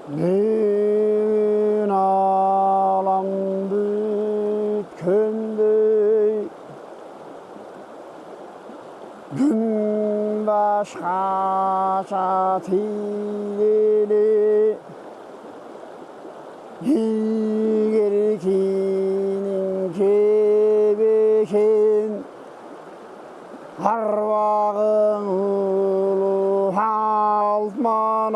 내 나람들 근데 눈바 사자 디레 이게를 기는 계백엔 arvağını haltmanas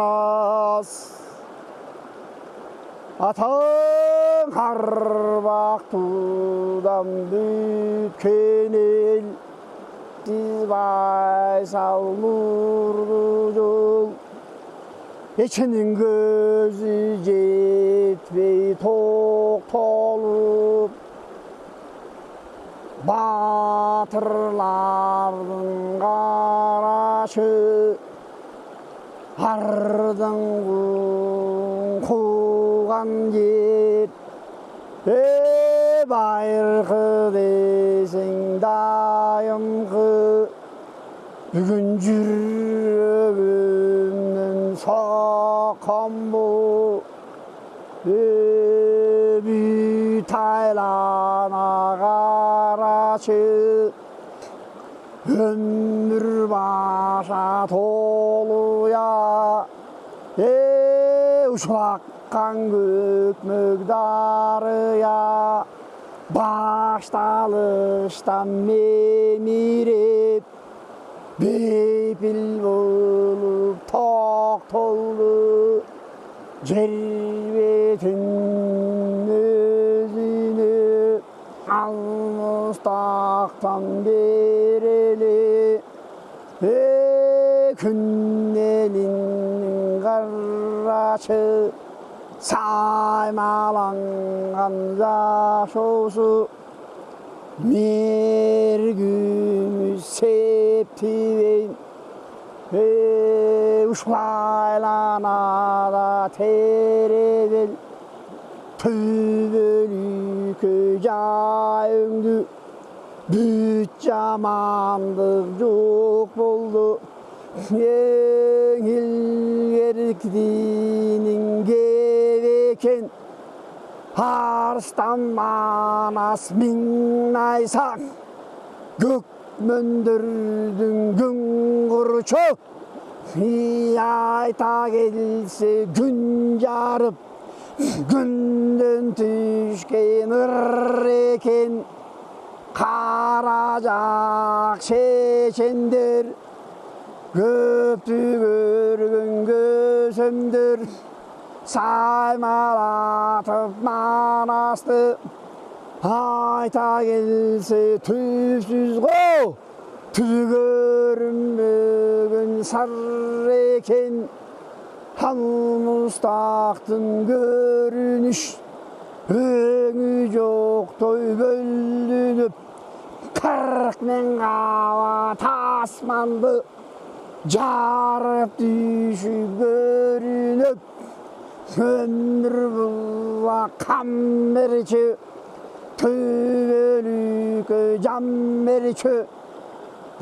Atağın harbak tudan bütken el Dizbay salmurdu yol İçinin gözü jetbey tok tolup Batırlardın qaraşı Ardın kuğan yer Bayırğı desing dayımğı Bugün жүрегімнің соққан bu Büyütaylana qaraşı Ömür başa toluya Uşlaqқан көк müqdarıya Baştalıştan memirep Beypil bulup tok toldu Cer betinin özünü Almustaqtan bereli Künnelinin qarraşı Saymalanğan yaş osu Mergümüz septiven Uşlaylana da terevel Tübölükü jayıngdı Büt jamandık yok boldu Yengil erkdinin gebeken Arstan manas minnaysak Gök möndürdün gün kurçu Ayta gelse gün yarıp Günden düşken ırreken Karacak şeşendir Köptü görgün gözümdür Saymalatıp manastı Ayta gelse tüpsüz go Tüzü görünmөгün sarı eken Almustaqtın görünüş Öňü joktoy bölünüp 40 men qawa tasmandı Jarıp düşüp görünüp Ömür bulla kammerçi Tübölükü jammerçi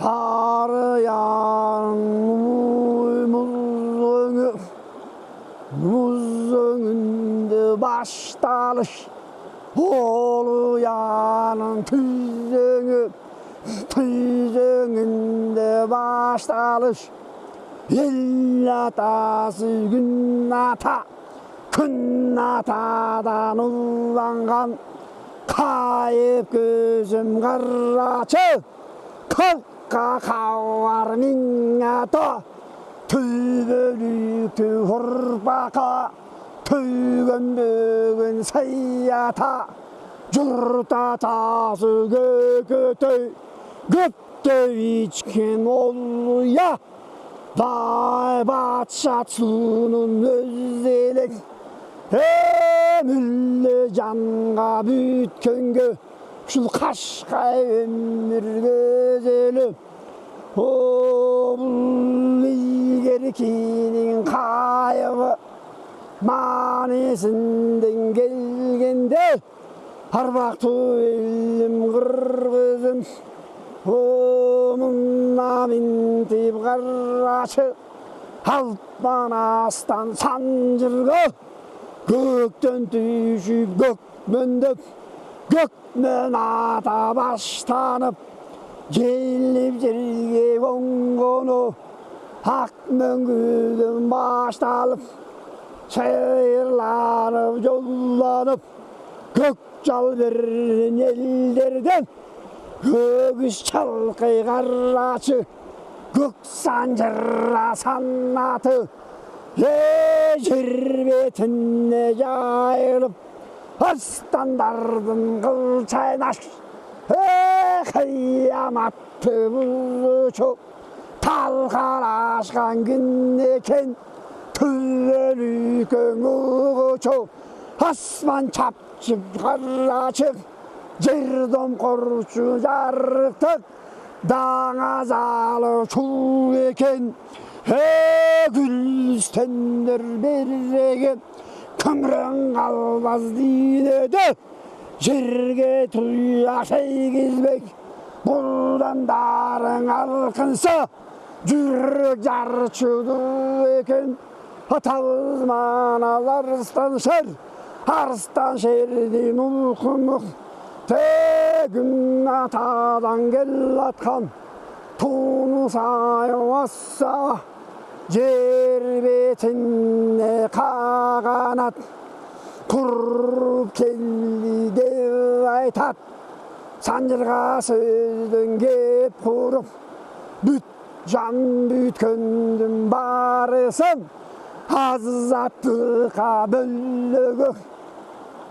Tarayan muz öňünde baştalış Oluyanın tüzöňünde baştalış El atası gün ata Kün atadan ullanğan Kayıp gözüm qarraçı Kılka kavar min ata Tübölüktü hurbaqa Tügün bugün sayata Jurt atası gökötöy Göptöy içken oluya Day batşatsunun özdelek Mülle canğa bütkөнгө Şul kaşqa ömür gözelip Bul ilgerkinin kayıbı Manesinden gelgende Harbak tüylüm kırgızın Omunna mintip qarraçı алпан астан санжырға көктен түйшіп көкмендеп көкмен ата баштанып желіп жерге қонғаны ақ мөңгүден башталып сиырланып жолланып көк жал берген елдерден өгіз шалқи қарачы көк санжыра санаты жер бетіне жайылып арыстандардың қылшайнаш қияматты бұлышы талқалашқан күн екен түлелүйкен ұғышы аспан чапчып қарашып жерден қоршы жарықтық даңазалы шу екен гүлстендер береген күңірен қалбаз дейдеді жерге тұяқ шейгізбек бұлдандарың алқынса жүрек жарчуды екен аталман арыстан шерден ұлқымық тегін атадан келатқан туны сайуаса жер бетіне қағанат құрып келді деп айтат санжырға сөздің кеп құрып бүт жан бүткендім барысын азаттыққа бөлігі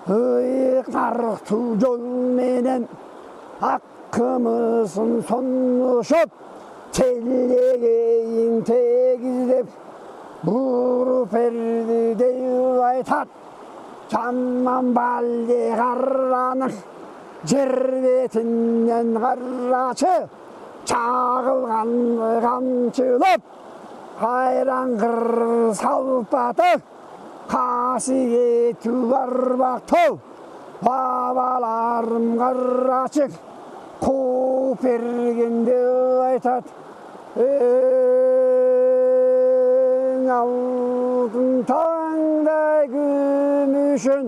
қарықту жолменен аққымысын сонышып телегейін тегіздеп бұрып берді деп айтат жаман балде қараның жер бетінен қарачы чағылған қамшылап қайран қыр салпаты қасиеті барбақты бабаларым қарашық қуып бергенде айтат ең алтын таңдай күмішін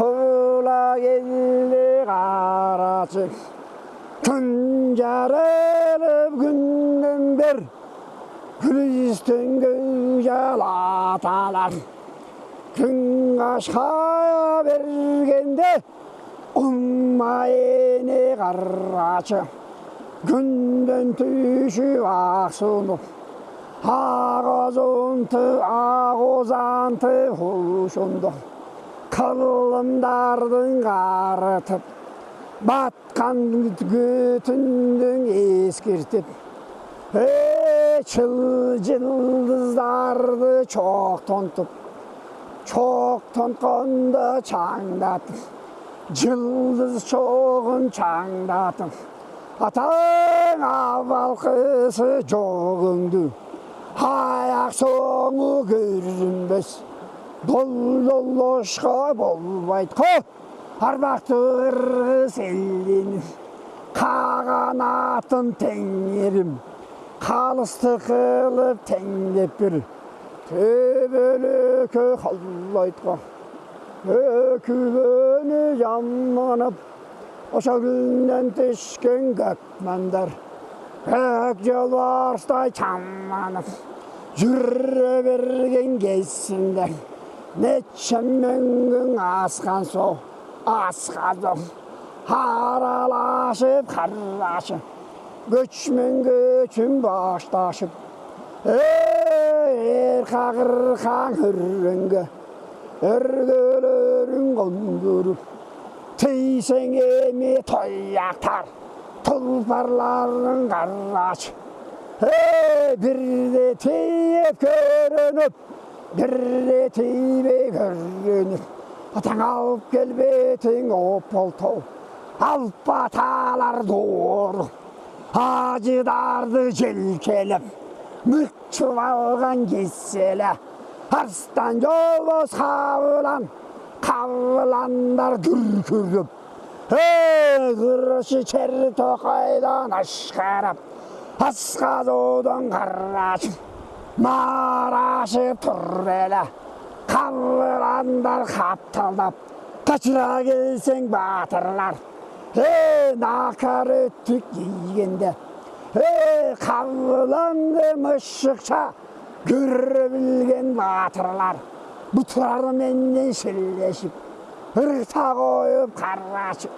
құла келді қарашық күн жарылып күннен бер күрестен жалаталар күн қашқая бергенде ұмайыне қарачы күнден түйші ақсынып ағозанты ұшынды қылымдардың қарытып батқан күтіндің ескертіп жылдыздарды чоқ тонтып чоқ тонтқанды чаңдатып жылдыз чоғын чаңдатып атаң авалқысы жоғыңды аяқ соңы көрінбес долошқа болбайтқы арбақты қырғыз елденіп қағанатын теңерім қалысты қылып теңдеп бір төбелікі қалайтқа өкіліні жаманып оша күннен түшкен көкмандар көк жолбарыстай чаманып жүре берген кезінде неше мөңгің асқан со асқазы аралашып қарашып көчмен көчін башташып қағырқан үрінгі үргілерін қондырып тейсең еме тояқтар тұлпарларын қарашып бірде тейіп көрініп бірде тейбей көрініп атаң алып келбетің опол-тол алып баталар doğru Acıdardı jelkelep Mıkçıl algan geçsele Arslan yoluz kavılandar gürkürüp Kırışı çeri tokaydan aşkarap Asqaz odan qarraşıp 말아시 тур레라 가을한달 갑탈답 가출하길생 바들날 나카를 듣기겐데 가을한데 멋식차 그르빌겐 바들날 무트라로 맨년 실내십 으르타고 가라시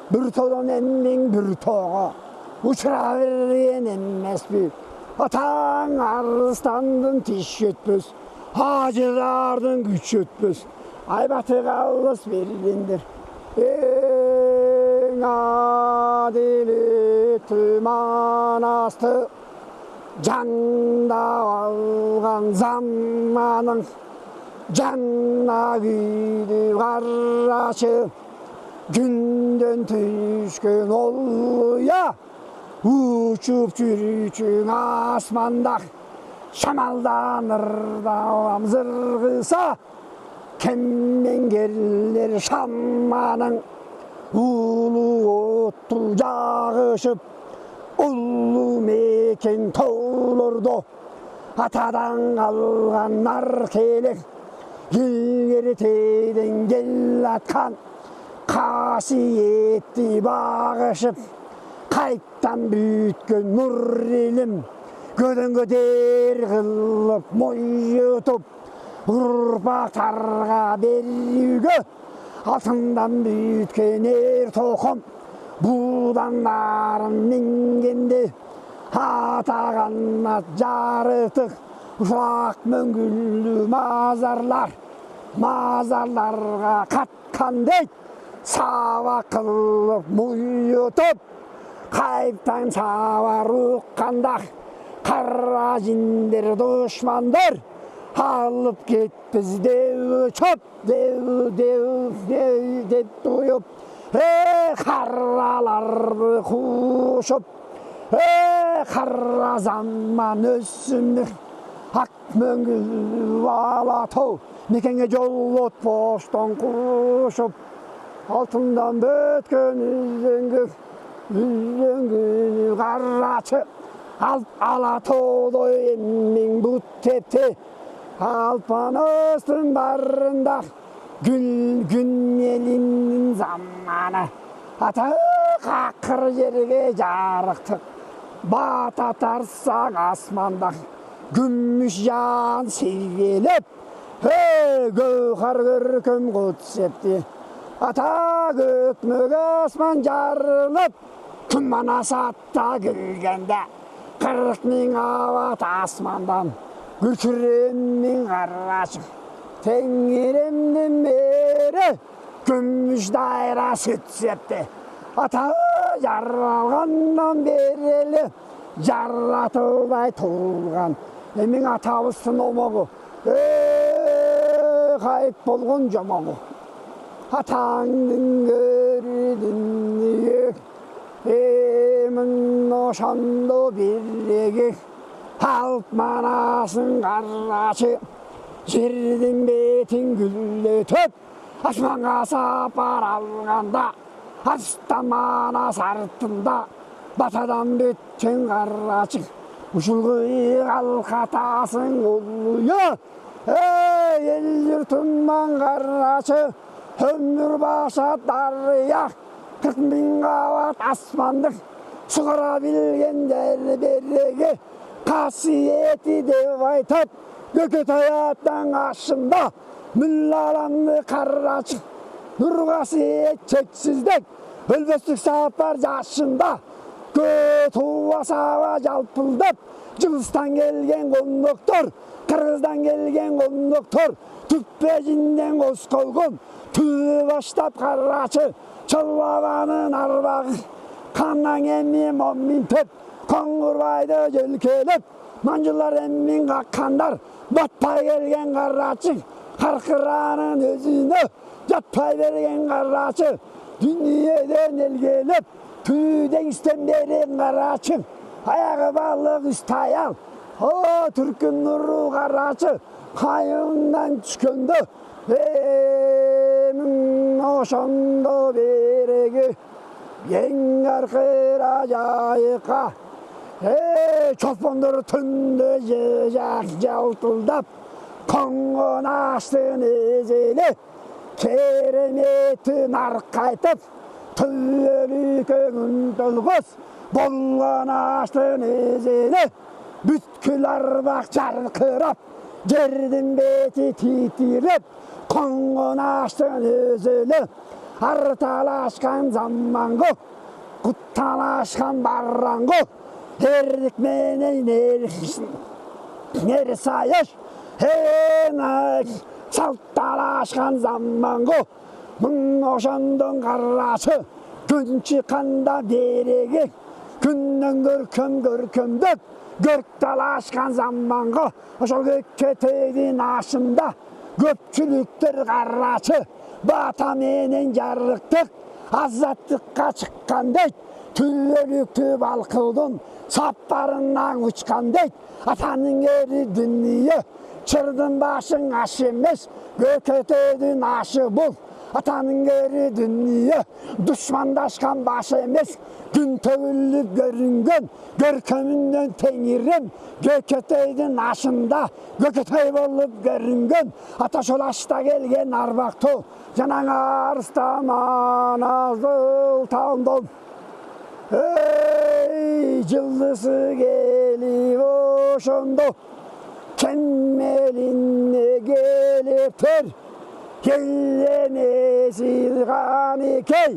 무르토도 낸밍 무르토고 우스라벨리에 낸메스비 당 Arıstan'dın tişötbüz, hacılardın güçötbüz, aybatı kallıs verilindir. En adili tümanastı, canda algan zamanın, canna güydü karraşı, günden düşkün oluya, uçup çürüçün asmanda şamaldanır dağım zırgısa kemmen gelir şammanın ulu ottu jağışıp ulu meken toğulurdu atadan kalgan nar kelek ilgeri teyden gel atkan kasiyetli bağışıp kayıptan büyütkün nur ilim gödüngü der kılıp moyutup urpaktarga berüge altından büyütken er tokum buğdanların mingende ataganat jarıtık ufak möngüllü mazarlarga katkandek sava kılıp moyutup kayıptan savar ukkanda kara jindir düşmanlar alıp gitpiz dev çöp dev duyup karralar kuşup karra zaman össünür ak möngül alatı mekenge jolot poston kuşup altından bötken üzüngü karraçı Alatoğlu emmin bu tepti Alpanost'un barında gün elinin zamanı Ata kakır yerge jarıktık Bat atarsak asmanda Gümüş yan silgelip Göğhar görküm kutsepti Ata götmük asman jarılıp Tümman asatta gülgende 40 bin avat asmandan Gülçüremin karraşı Tengirimden beri Gümüş daire süt septi Ata yaralgandan bereli Jarratılay tuğulgan Emin atabısın omogu Kayıp bolgun jomogu Atandın gördün yük Emin oşandı birligi Halk manasın karraşı Жердің бетін gülletip Asmanға сапар алғанда Астамана сартында Батадан бөткен қаррашы Ұшылғы қалқатасың олуя Ел жұртыман қаррашы Өмір баша дария 40 bin kavat asmandık Çıkara bilgenler berege Kasiyeti dev aytıp Göket hayattan aşında Müllalanlı karraçık Nur kasiyet çeksizlik Ölböstük sapar yaşında Göt huva sava jalpıldıp Cılıstan gelgen konduktor Kırgızdan gelgen konduktor Tüppecinden koskolgun Tüy baştap karraçı Çolvavanın arbağı Kandan emmi mommin töp Kongurbaydı jölkelip Mancılar emmin kakkanlar Batpay gelgen karraçı Karkıranın özünü Jatpay vergen karraçı Dünyeden elgelip Tüyden istemlerin karraçı Ayağı balık üstayal O Türk'ün nuru karraçı Kayığından çıkındı Emin oşandı beregi Yengar kıra jayıka Çolpanları tünde yiyecek yaltıldak Kongun açtın ezeli Keremetin arkaytıp Tüyeli köyün tılgız Bolgan açtın ezeli Bütküler bak çarkırap Gerdim beti titirip Kongun açtın ezeli Artalaşkan zamango Kuttalaşkan barrango Derdik menen neri sayış Henak saltalaşkan zamango Mın oşandın karrası Gün çıkanda deregi Günden görkemdük Görktalaşkan zamango Oşol gökketeydin aşında Köpçülüktür karrası Bata menen jarlıktık Azatlıkka çıkkandek Tüllülüktü balkıldın Saplarından uçkandek Atanın eri dünya Çırdın başın aşı emes Göketeydin aşı bul Atanın eri dünya Düşmandaşkan başı emes Gün tövüllüp görüngen Görkemünden tenirim Göketeydin aşında Göketey olup görüngen Ataşolaşta gelgen arbaktı Canan arstaman azıl tağındın Ey yıldızı gelip oşundu Kemmelinne geliptir Kellene silgani key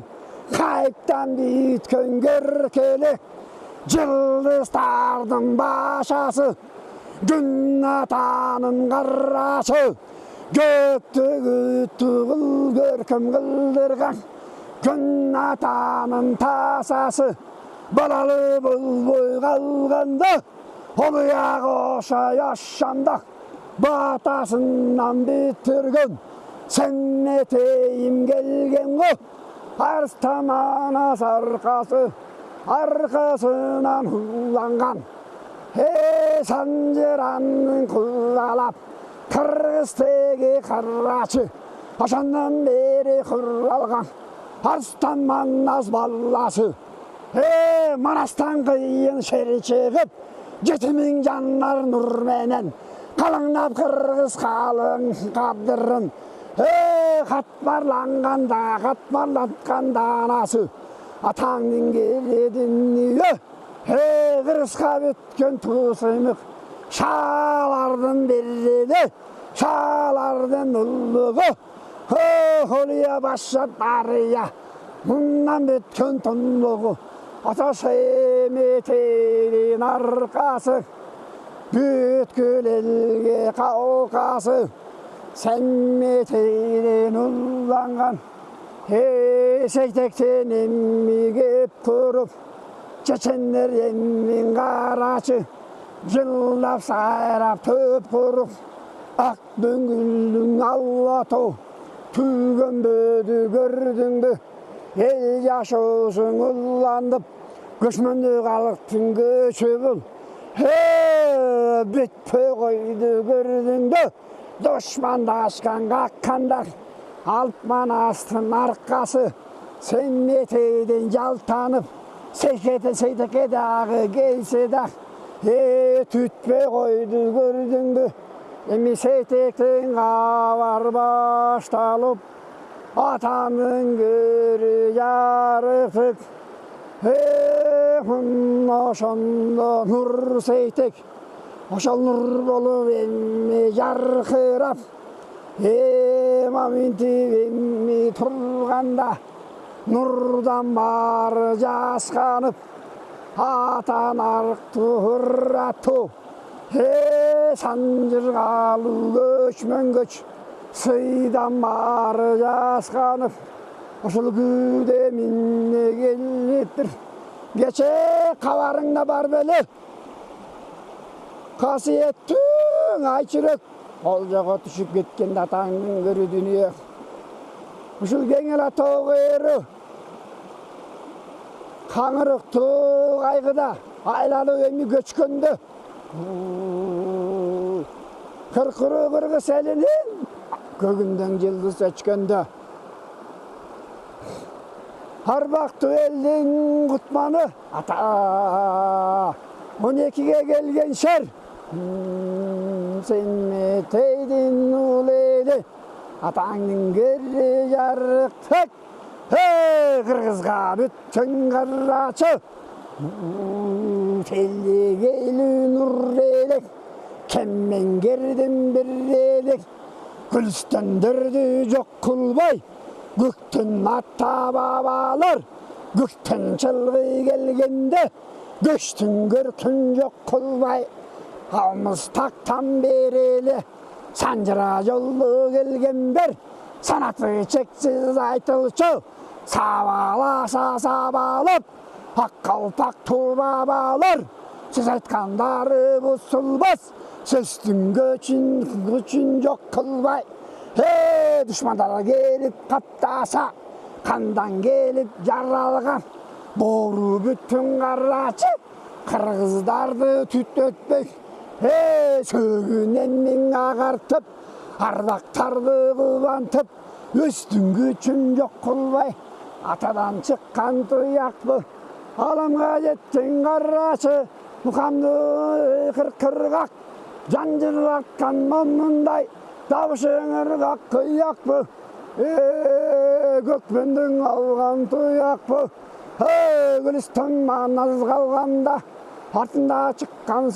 Kayıptan bütkön görkeli Yıldızlardan başası Gün atanın karrası Göktü güttü görkem kıldırgan Gün atanın tasası Balalı bulbul kalganda Oluya koşa yaşamda Batasından bitirgin Sen eteyim gelgen o Arstamana sarkası Arkasından hullangan Sancıranın kullalap Kırgıztegi karraçı Aşandan beri kıralgan Arstan manaz ballası Manastan kıyın şeri çıkıp Cetimin canlar nurmenen Kalınlap kırgız kalın kadırın Katmarlatkan danası Atanın gelidin niye Kırgızka bütken tuğsıymık Şalardın birliği Şalardın ulluğu Holuya başlat arıya Bundan bütün tonluğu Ata sevmeterin arkası Bütkül elge kavkası Semmeterin ullangan Sektekten emmi gep kurup Çeçenler emmin karaçı Yıllap sayrap töp kurup Ak döngüldün Allah'to Tügön bödü gördün mü El yaşosun ullandıp Göçmöndü kalıktın göçü bul Bütpö koydu gördün mü Düşmandaşkan kakkandak Altman astın arkası Semmeteyden yaltanıp Sekete dağı gelse de Tütpe koydu gördün mü Emi seytekten kavar baştalıp Atanın görü yarıktık Oşanda nur seytek Oşal nur bolu emmi yarkırap Maminti emmi turganda Nurdan bar jaskanıp Atan arktı hırratı Sancırgalı göçmen göç Sıydan bar jaskanıp Oşul güde minne geliptir Geçe kavarında bar beli Kasiyettün ayçırık Olcağa düşüp ketken atanın görü dünya Oşul gengel atoğu eri Kanırık tuğ aygıda Aylalı ömü göçkündü Kırkırı kırgız elinin Gögünden yıldız öçkündü Harbaktı elin kutmanı Ata 12'ye gelgen şer sen meteydin uleyli atağının geri yarıktık hey Kırgızga bütün karraçı telli geyli nurleylik kemmen gerdim birleylik Gülüstendürdü yok kulbay Göktün matta babalar Gökten çılgı gelgende Göçtün görkün yok kulbay Havmız taktan bereli Sancıra yollu gelgen ber Sanatı çeksiz aytılçı Savalasa savalap Hak kalpak tuğba bağlar Siz aytkanları busulmaz Söztün göçün yok kılbay Hey düşmanlar gelip kaptasa Kandan gelip yaralgan Boru bütün karraçı Kırgızdardı tüt ötbek Hey sögün emmin ağartıp Arbaktardı kıvantıp Üstün güçün yok kılbay Atadan çıkkan tuyak bu Alamga jettin karraçı Mukamdı kırkırgak Cancırlatkan mammunday Davışın ırgak kıyak bu Gökbündün algan tuyak bu Gülistan manaz kalganda Артында çıkkan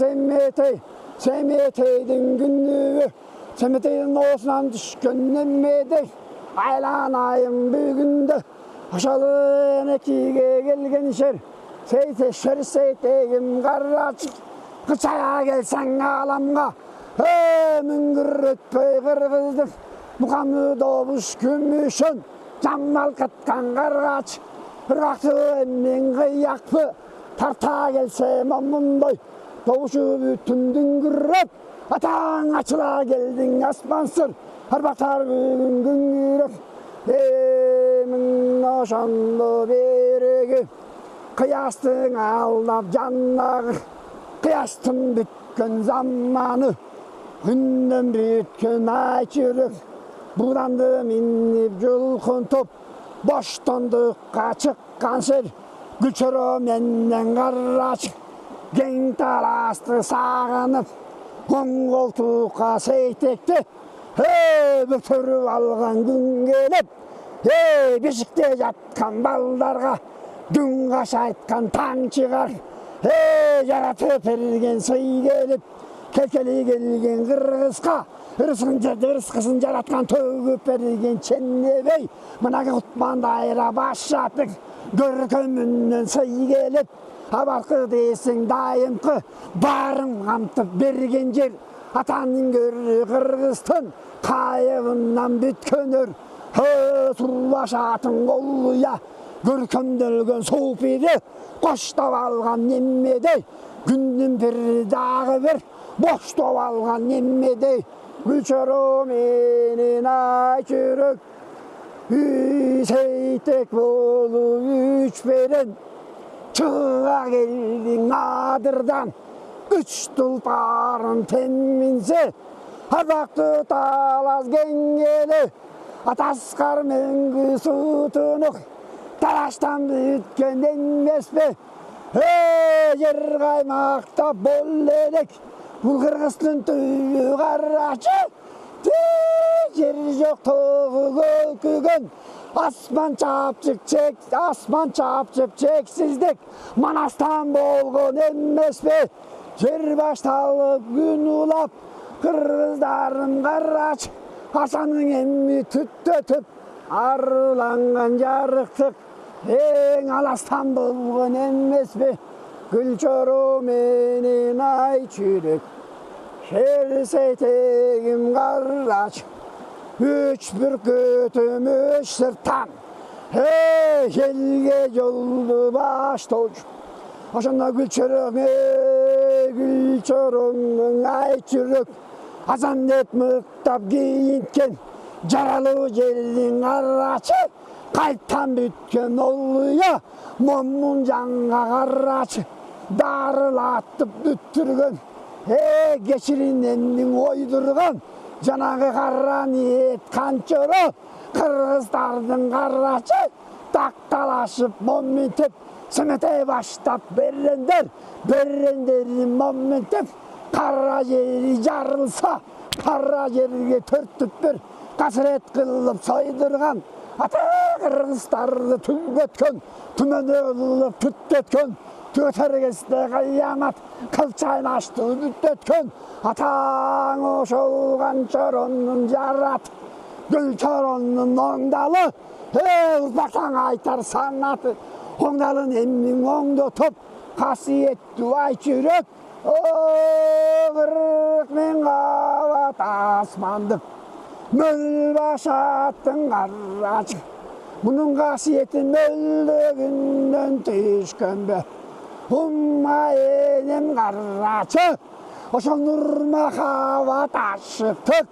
Semetey'din günlüğü Semetey'din osынан düşkön nemmedey Aylanayım büyüğünde Aşalı nekiye gelgen şer Seyteşer seyteyim karraçık Kıçaya gelsen alamga Müngür ötpey kırgızdım Mukamı doğmuş gümüşün Cammal katkan kargaç Irgaktı emmin kıyakpı Tarta gelse mammundoy Doğuşu bütündün gürrep Atağın açıla geldin asmansır Harbaktar bugün güngürep Emin oşandı beregi Kıyastın aldap canlar Kıyastın bütkün zamanı Gündem bütkün ay çürük Burandım innip julkun top Boştondıkka çıkkan ser Gülçörü menden karraç Gen talastı sağınıp On koltuğa seytekti Hey bütürüp algan gün gelip Hey beşikte yatkan baldarga Gün kaşaytkan taң çıkar Hey yaratıp ergen sıy gelip Kelkeli gelgen kırgızga Irıskısın jaratkan tөгüp bergen çennebey Mınaki kutmanda ayra başlattık Görkөмүнөн sıy gelip Abarkı deysin dayımkı Barın kamtıp bergen jer Atanın görü Kırgızstın Kayığından bütkönür Turbaşatın kolluya Görkөмдөлgön soğuk biri Koştap algan nemmedey Gündün bir dağı bir Boştap algan nemmedey Gülçörü menin ay çürük Seytek bolu üç verin Çığa geldin adırdan Üç tulparın temminse Harbaktı talaz gengeli Ataskar mengü sutunuk Talaştan büyütken denmez be Yer kaymakta bol edek Bu Kırgızstın tüyü karraçı Yer yok toğu gökügün Asman çapçıp çeksizlik Manastan bolgun emmes be Yer baştalıp gün ulap Kırgızdarın karraç Hasanın emmi tüttötüp Arılangan jarıktık En alastan bolgun emmes be Gülçörü menin ay çürük Şer seytegim karraç Üç bürkütüm üç sırttan Hey elge yoldu baş toç Aşanda gülçörüğün ay çürük Azandet mıktap giyinken Jaralı jelin karraçı Kalptan bütkön oluyor Mommun janga karraçı Darılatıp büttürgün Hey geçirin endin oydurgan Janagı karra niyet kançörü Kırgızlardın karraçı Taktalaşıp mommitip Smete baştap berrenderin momentim karaceri jarılsa karaceriге төрттүттөр касырет кылып сойдырган ата кыргыздарды түнгөткөн түмөнөлүп түттөткөн төтергесте кыямат кылчайын ачты үмүттөткөн атаң ошолган чоронун жарат гүл чоронун оңдалы урпактан айтар санаты оңдалын эммиң оңдотуп касиеттүү айчүрөк 40 миң кабат асмандык мөл башаттың карачы мунун касиети мөлдөгүндөн түшкөнбө умма энем карачы ошо нур махабат ашыктык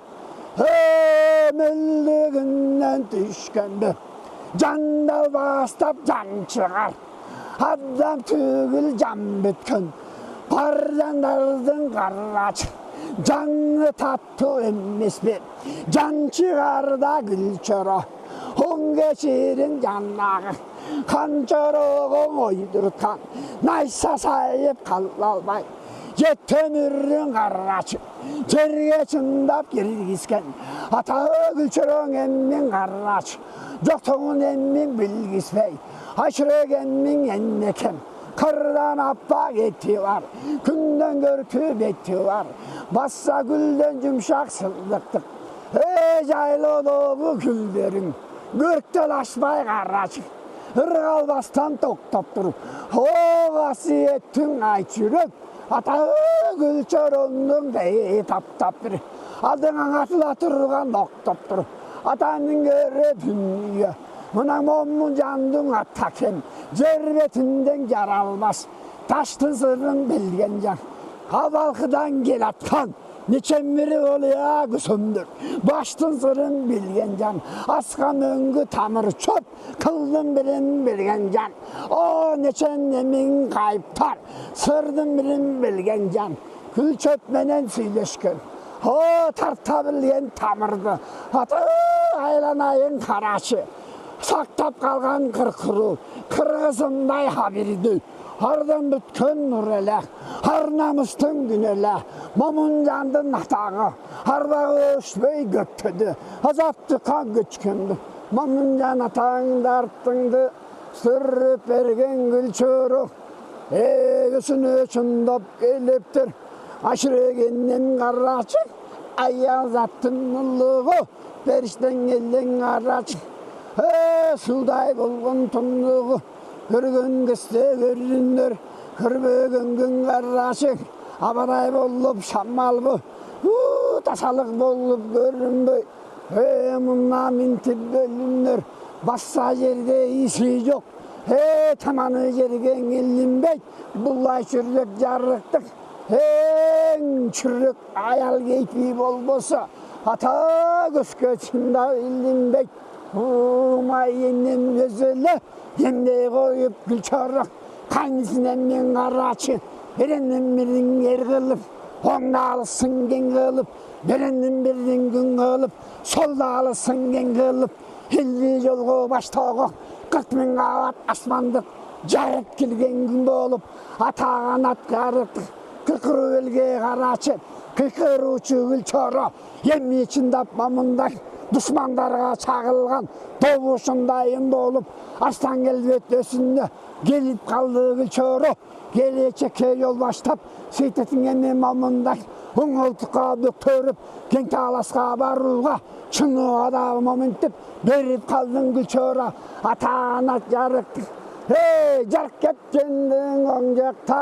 мөлдөгүндөн түшкөнбө жандал баштап жан чыгар адам түгүл жан бүткөн бар жандардын карачы жаны таттуу эмеспи жан чыгарда гүл чоро оң кечирин жанагы канчорогон ойдурткан найса сайып кала албай жетемирин карачы жерге чындап киргизген ата гүл чороң эммиң карачы жоктугун эммиң билгизбей айшырек эммиң эннекем кырдан аппак эти бар күндөн көркү бети бар басса гүлдөн жумшак сылдыктык жайлоодогу гүлдөрүң көрктөн ашпай карачы ыргалбастан токтоп туруп касиеттиң айчүрөк ата гүл чороңдун таптап бир алдыңа атыла турган октоп туруп атаңдын көрө дүнүйө мына момун жандың атакем жер бетинден жаралмас таштын сырын билген жан абалкыдан келаткан нечемири олуя күсөмдөр баштын сырын билген жан аскан өңгү тамыр чөп кылдын бирин билген жан о нечен эмиң кайыптар сырдын бирин билген жан гүл чөп менен сүйлөшкөн о тарта билген тамырды ата айланайын карачы сактап калган кыркыруу кыргызымдай хабирди ардан бүткөн нур эле ар намыстын күнү эле момун жандын атагы арбагы өчпөй көктөдү азаттыкка көчкөндү момун жан атаңды арттыңды сүрүп берген гүл чору өзүнө чындап келиптир ашырек энем карачы аял заттын улугу бериштен келген карачы судай болгон тунугу көргөн кезде көрүнөр көрбөгөн күн карачы абадай болуп шамалбы тасалык болуп көрүнбөй мына минтип бөлүнөр басса жерде иси жок таманы жерге илинбейт бул айчүрөк жарыктык эң чүрөк аял кейпи болбосо ата көзгө чындап илинбейт умай энем өзү эле эмдей коюп гүл чорок кайнысын эммиң карачы беренин бирин эр кылып оңдалысын кең кылып беренин бирин күн кылып солдалысын кең кылып 50 жолго баштоого 40 миң кабат асмандык жарып келген күн болуп ата канат карыктык кыркыруу элге карачы кыйкыруучу гүл чоро эмми чындап мамындай душмандарга чагылган добушундайын болуп арстан келбет өсүнө келип калды гүл чоро келечекке жол баштап сейтетиң эми мамындай оңолтукка бөктөрүп кең таласка барууга чынууга дагы моментип берип калдың гүл чоро ата канат жарыктык жарык кеткендин оң жакта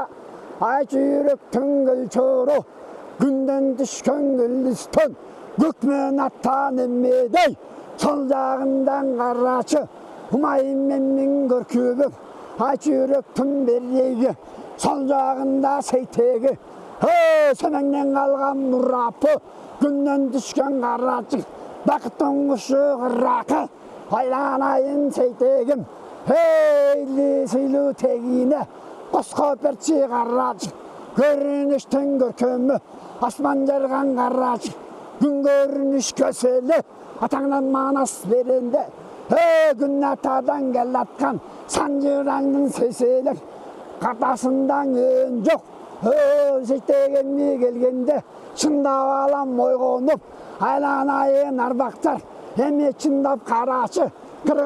айчүрөктүн гүл чоро күндөн түшкөн күлдүстөн көкмөн аттан эммедей сол жагындан карачы умайым эммиң көркүбү айчүрөктүн береги сол жагында сейтеги сөнөңнен калган мурапы күндөн түшкөн карачы бакыттын кушу кыракы айланайын сейтегим эйли сыйлуу тегине коскоп берчи карачы көрүнүштүн көркөмү асман жарган карачы күн көрүнүш көсөлү атаңдан манас беренде Gün atadan gel atkan sancırağının sesiyle Katasından ön yok Sekten mi gelgende Çındap alam oygonup Aylanayın arbaktar Hemi çındap karaçı Kır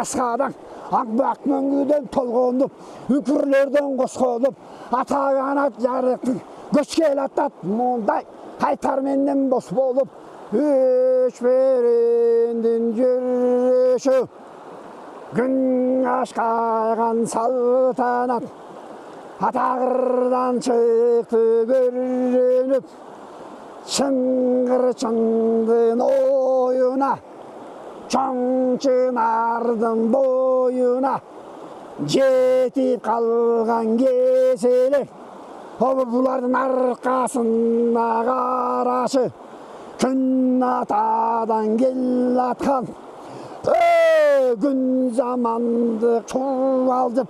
askadan Akbak möngüden tolgonup Ükürlerden koskolup Ata kanat yarıktın Göçkel atat monday Kaytar menden bos bolup Üç berindin жүрüşü Gün aşkaygan saltanat Atağırdan çıktı görünüp Çıngır çındın oyuna Çoң çınardın boyuna Жетip kalgan keseler Buların arkasında karaşı Gün atadan gel atkan Gün zamandı çuvaldıp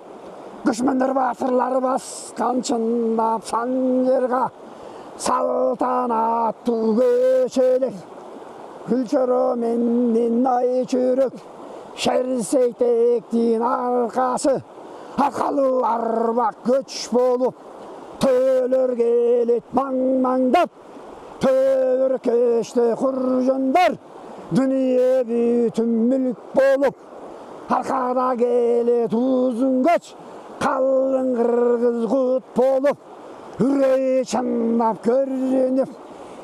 Düşmanlar batırlar baskan çındap sancırga Saltanatı göçeler Külçörü mennin ay çürük Şerseytektin arkası Akalı arbak göç bolup Tölür gelet mangmangdap Tölür keşte kurjunlar Dünya bütün mülk bolup Arkada gelet uzun göç Kalın kırgız kut bolup Üreyi çannap görünüp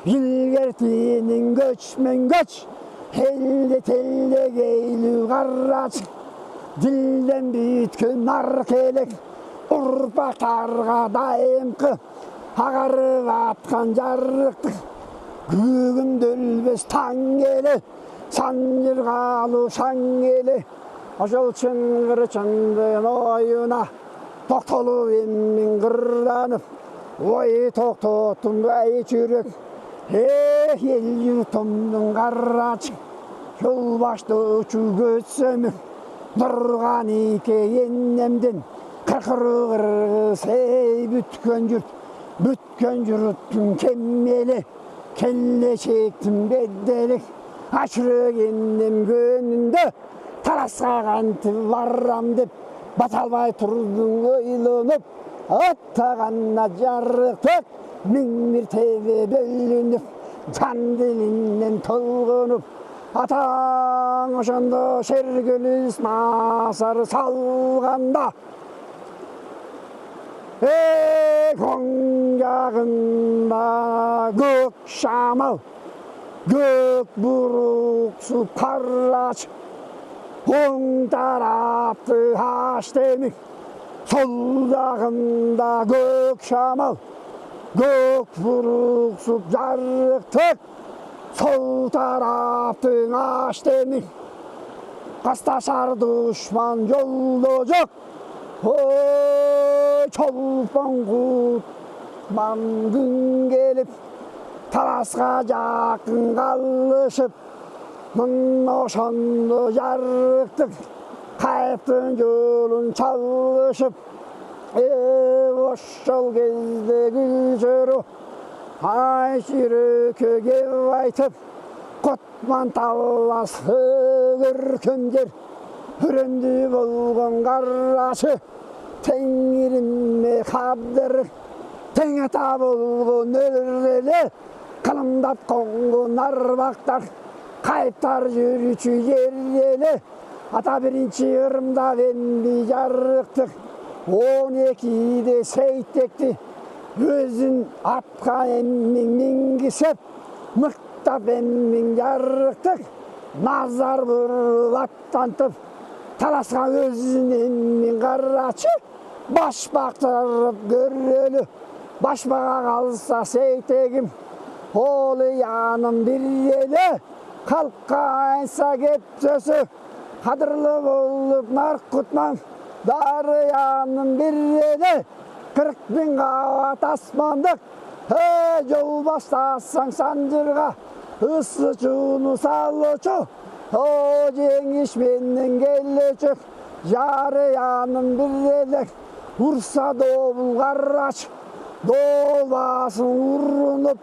İlgertinin göçmen göç Helde telde geylü garraç Dilden bütkün arkelek Urpaklarga daimkı Ağarı atkan jarrıktık Gügün dölbes tan gele Sancırgalı şan gele Oşol çıngır çındın oyuna Toktolu emmin gırlanıp Oy toktotum ay çürük El yutumdun garraç Yol başta uçu götsömü Durgan ike yennemden Kırkırı sey Bütkön jürüttün kemmeli Kelle çektim beddelik Aşırı yennem gönünde Tarasqa kantı varram dep Batalbay turdun oylonуp Attağanna jarrıktık Min bir tebe bölünüp Can dilinden tolgunup Ataң oşondo şergülüs masarı salganda Koң жағында көк шамал Көк бурuk su парач Оң тарапты аш демек Сол жағында көк шамал Көк бурuk su жарықтық Сол тараптың аш демек Қасташар дұшман жолда жоқ Ой, çolpan kutman gün gelip Talasqa жақын қалышып Мың oşandı jarıktık Kayıptın yolun çalışıp Oşol gezde gülçörü Ay şürükü gev aytıp Kutman tallas hıgır Hüründü bolğun qarraşı Tengirime kabdır Teng ata bolğun ölreli Kılımdap konğun arbaktar Kayıptar yürüçü yerreli Ata birinci ırımda emmi jarıktık 12'de seytekti Özün atka emmin mingisep Mıktap emmin jarıktık Nazar vurup attantıp Talasqa özünün min qarraçı Baş baktırıp görülü Başbağa kalsa seytegim Oğlu yanım bir yeli Kalkka aysa gepsösü Kadırlı bolup nark kutman Darı yanım bir yeli 40.000 qavat asmandık Yol başlasan sancırga Islı çunu sallıçı O cengiş benden gellecek Yarı yanım bir elek Vursa doğul qarraç Doğulbasın vurunup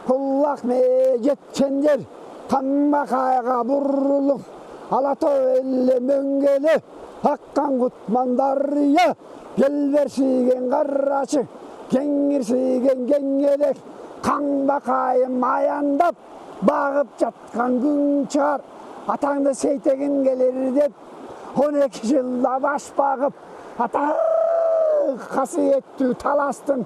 Kullak mecet çender Kanma kayga burulup Alatoy elle möngeli akkan kutmandarıya gel versigen karraçı kengirsigen gengelek kan bakayım ayandap bağıp jatkan gün çıkar atаңды seytegin gelir dep 12 жылда baş bağıp ata kasiyetli talastın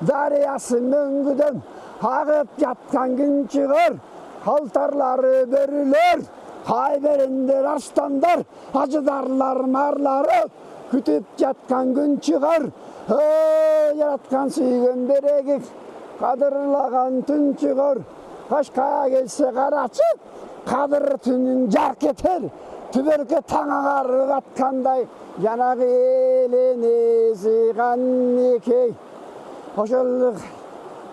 dariyası möngüden ağıp jatkan gün çıkar haltarları börülür hayberender arstanlar acıdarlar marları kütüp jatkan gün çıkar yaratkan sүйгөн берегик kadırlagan tün çıkar kaşkaya gelse karaçı kadır tünün jark eter tüberke tağa karı atkanday yanagı elenesi kannikey oşolluk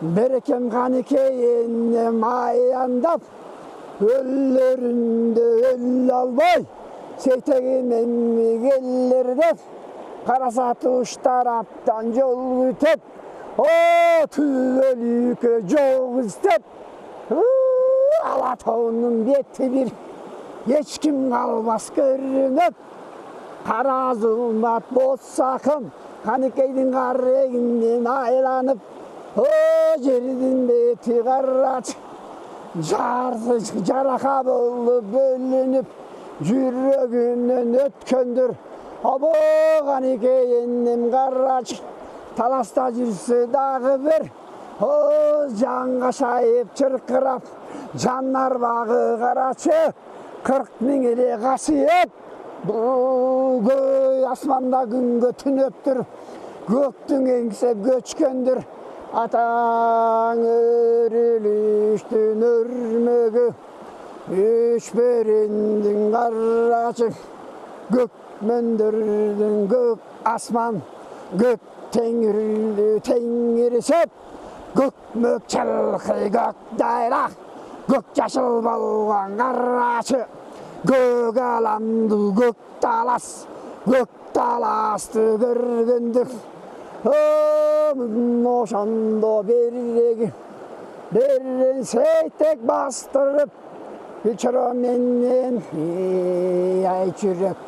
berekem kannikey ennem ayandap öllerinde öl albay seytegin emmi geller dep karasa tuş taraptan yol gütep o tüvelükö jol istep Alatoy'un beti bir hiç kim kalmaz görünüp kara zulmat boz sakın Kanikeydin karreginden aylanıp o jeridin beti karraç jaraka boldu bölünüp yüregünden ötköndür abo Kanike ennem karraç talasta жүрсе дағы бір о жанға шайып чырқырап жаннар бағы қарачы 40 мың еле қасиет көй асманда күнге түнеп тұр көктің еңсеп көчкендір атаң өріліштің өрмегі өшберендің қарачы көк мөндірдің көк асман көк теңірісіп көк мөк чылқы көк дайрақ көк жашыл болған қарачы көк аламды көк таласты көргендік ошондо берен сейтек бастырып үчөрө менен ай жүрөк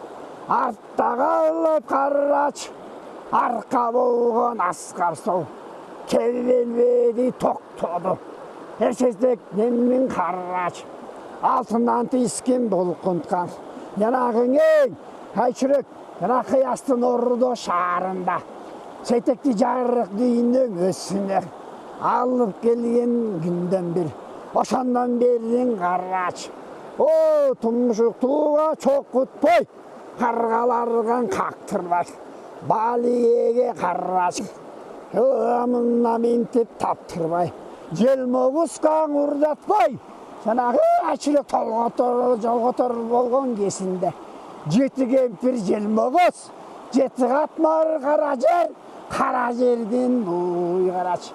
артта калып карачы арка болгон аскар сол келбелбеди токтоду эрсездек немин карачы алтындан тискен булкунткан жанагың эң айчүрөк жана кыястын ордо шаарында сейтекти жарык дүйнөң өсүнө алып келген күндөн бир ошондон берин карачы о тумушук тууга чокутпой каргаларган кактырбай балиеге карачы мына минтип таптырбай желмобузга урдатпай жанагы ачылык жолготор болгон кезинде 7 кемпир желмогоз 7 катмар кара жердин буй карачы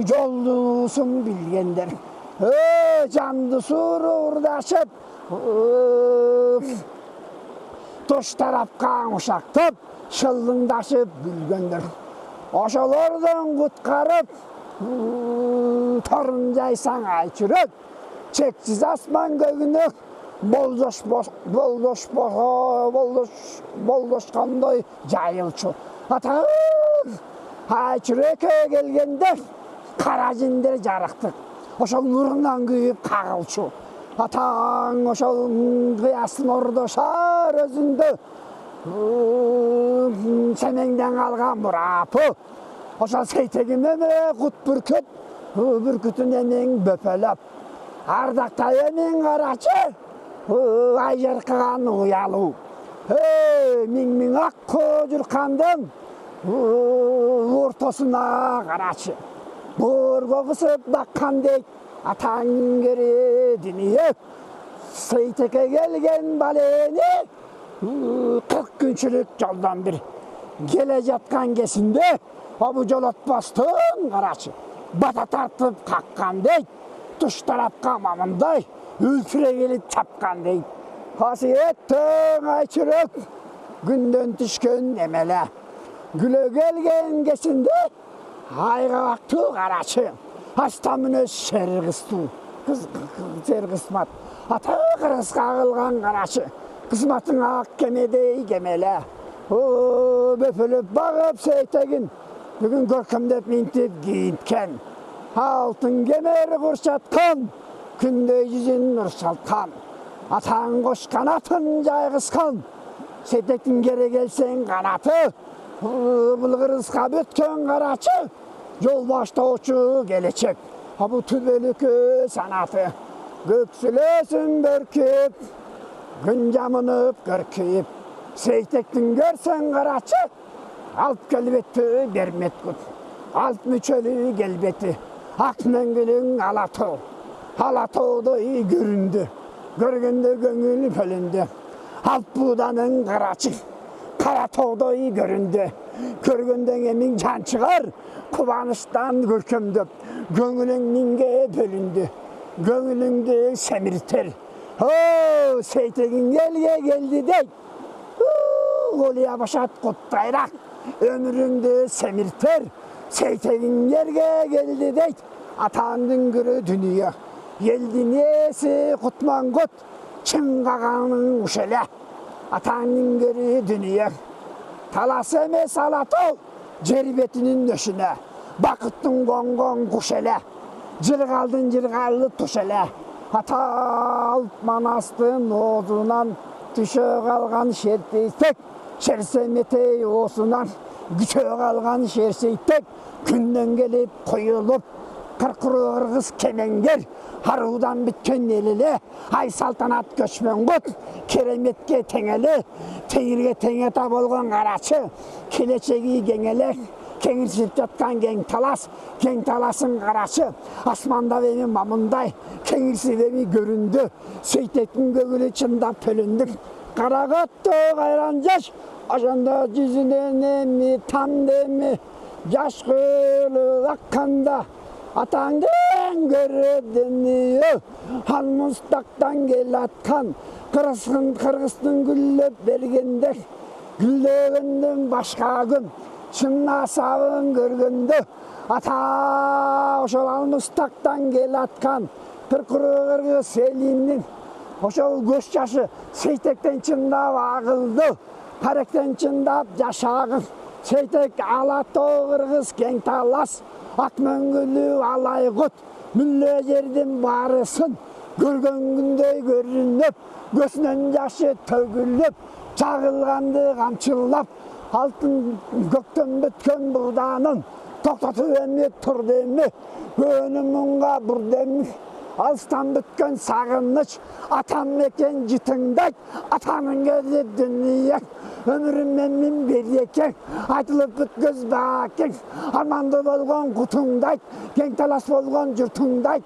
жолдусун билгендер жанды сууру урдашып тош тарапка ушактап шылдыңдашып бүлгөндөр ошолордон куткарып торун жайсаң айчүрөк чексиз асман көгүнө болдошкондой жайылчу атаң айчүрөккө келгенде кара жиндер жарыктык ошол нурунан күйүп кагылчу атаң ошол кыястын ордо шаар өзүндө семеңден калган бурапы ошол сейтегим эме кут бүркүтүн эмең бөпөлөп ардактай эмең карачы ай жаркыган уялуу миң ак кожуркандын ортосуна карачы борго кысып баккан дейт атаң керединие сейтекке келген балени 40 күнчүлүк жолдон бир келе жаткан кезинде абы жолотпостон карачы бата тартып каккан дейт туш тарапка мамындай өлтүрө келип чапкан дейт касиеттің айчүрөк күндөн түшкөн эмеле күлө келген кезинде айга бактуу карачы аста мүнөз шер кыстуу жер кысмат ата қырысқа қылған қарашы, қызматың ақ кемедей кемелі. Бөпіліп бағып сейтегін, бүгін көркімдеп ментеп киіпкен. Алтын кемері құршатқан, күндей жүзін нұршалтқан. Атаң қошқан атын жайғысқан, сейтектің кере келсең қанаты. Бұл қырысқа бөткен қарачы, жол баштаушы келечек. Бұл түбелікі санаты, көксілесін бүркеп, күн жамынып көркейіп. Сейтектің көрсен қарачы, алып келбетті бермет күт. Алып мүчөлі келбеті, ақ мәңгілің алатау. Алатаудай көрінді, көргенде көңіл пөлінді. Алып бұданың қарачы, Қаратаудай көрінді, көргенде емің жан шығар, қуаныштан көркемдіп, көңілің минге бөлінді, көңіліңді семіртер. Сейтегің елге келді дейд, олия башат құттайрақ, өміріңді семіртер. Сейтегің елге келді дейд, атаңдың күрі дүние, елдің есі құтман құт, чыңғағаның ұшелі. Атаңның көрі дүние, талас емес алатау, жер бетінің нөшіне, бақыттың қоңғон құшелі, жырғалдың жырғалы тұшелі. Ата алып манастың оғынан түші қалған шертейтек, шерсеметей осынан күші қалған шерсейтек, күннен келіп құйылып, қырқыры қырғыз кемеңгер, Харудан біткен елілі, ай салтанат көшмен құт, кереметке теңелі, теңірге теңета болған қарачы, келечегі кеңелі, кеңірсіп жатқан кең таласын қарачы, асманда беми мамындай, кеңірсіп беми көрінді, сөйтектің көгілі чындап пөліндік, қарағатты қайран жаш, ажанда жүзінен еми, там деми, жаш қылы аққанда, атаңдың көреді Алмұстақтан кел атқан, қырғыстың күллеп бергенде, күллегендің башқа күн, шын асабын көргенде, ата ошол Алмұстақтан кел атқан, қырғыз елінің, ошол көз жашы сейтектен чындап ағылды, қаректен чындап жашағын, сейтек алатау қырғыз кең талас, ақ мәңгілі алай құт, мүлле жердің барысын, көрген күндей көрініп, көсінен жашы төгіліп, жағылғанды қамшылап, алтын көктен біткен бұғданын, тоқтату әме тұр деме, көнім мұңға бұр деме, алыстан біткен сағыныш, атам екен жітіңдек, атаның келді дүние, өміріммен мен берекең, айтылып бүткіз бәкең, арманды болған құтыңдайт, кең талас болған жұртыңдайт,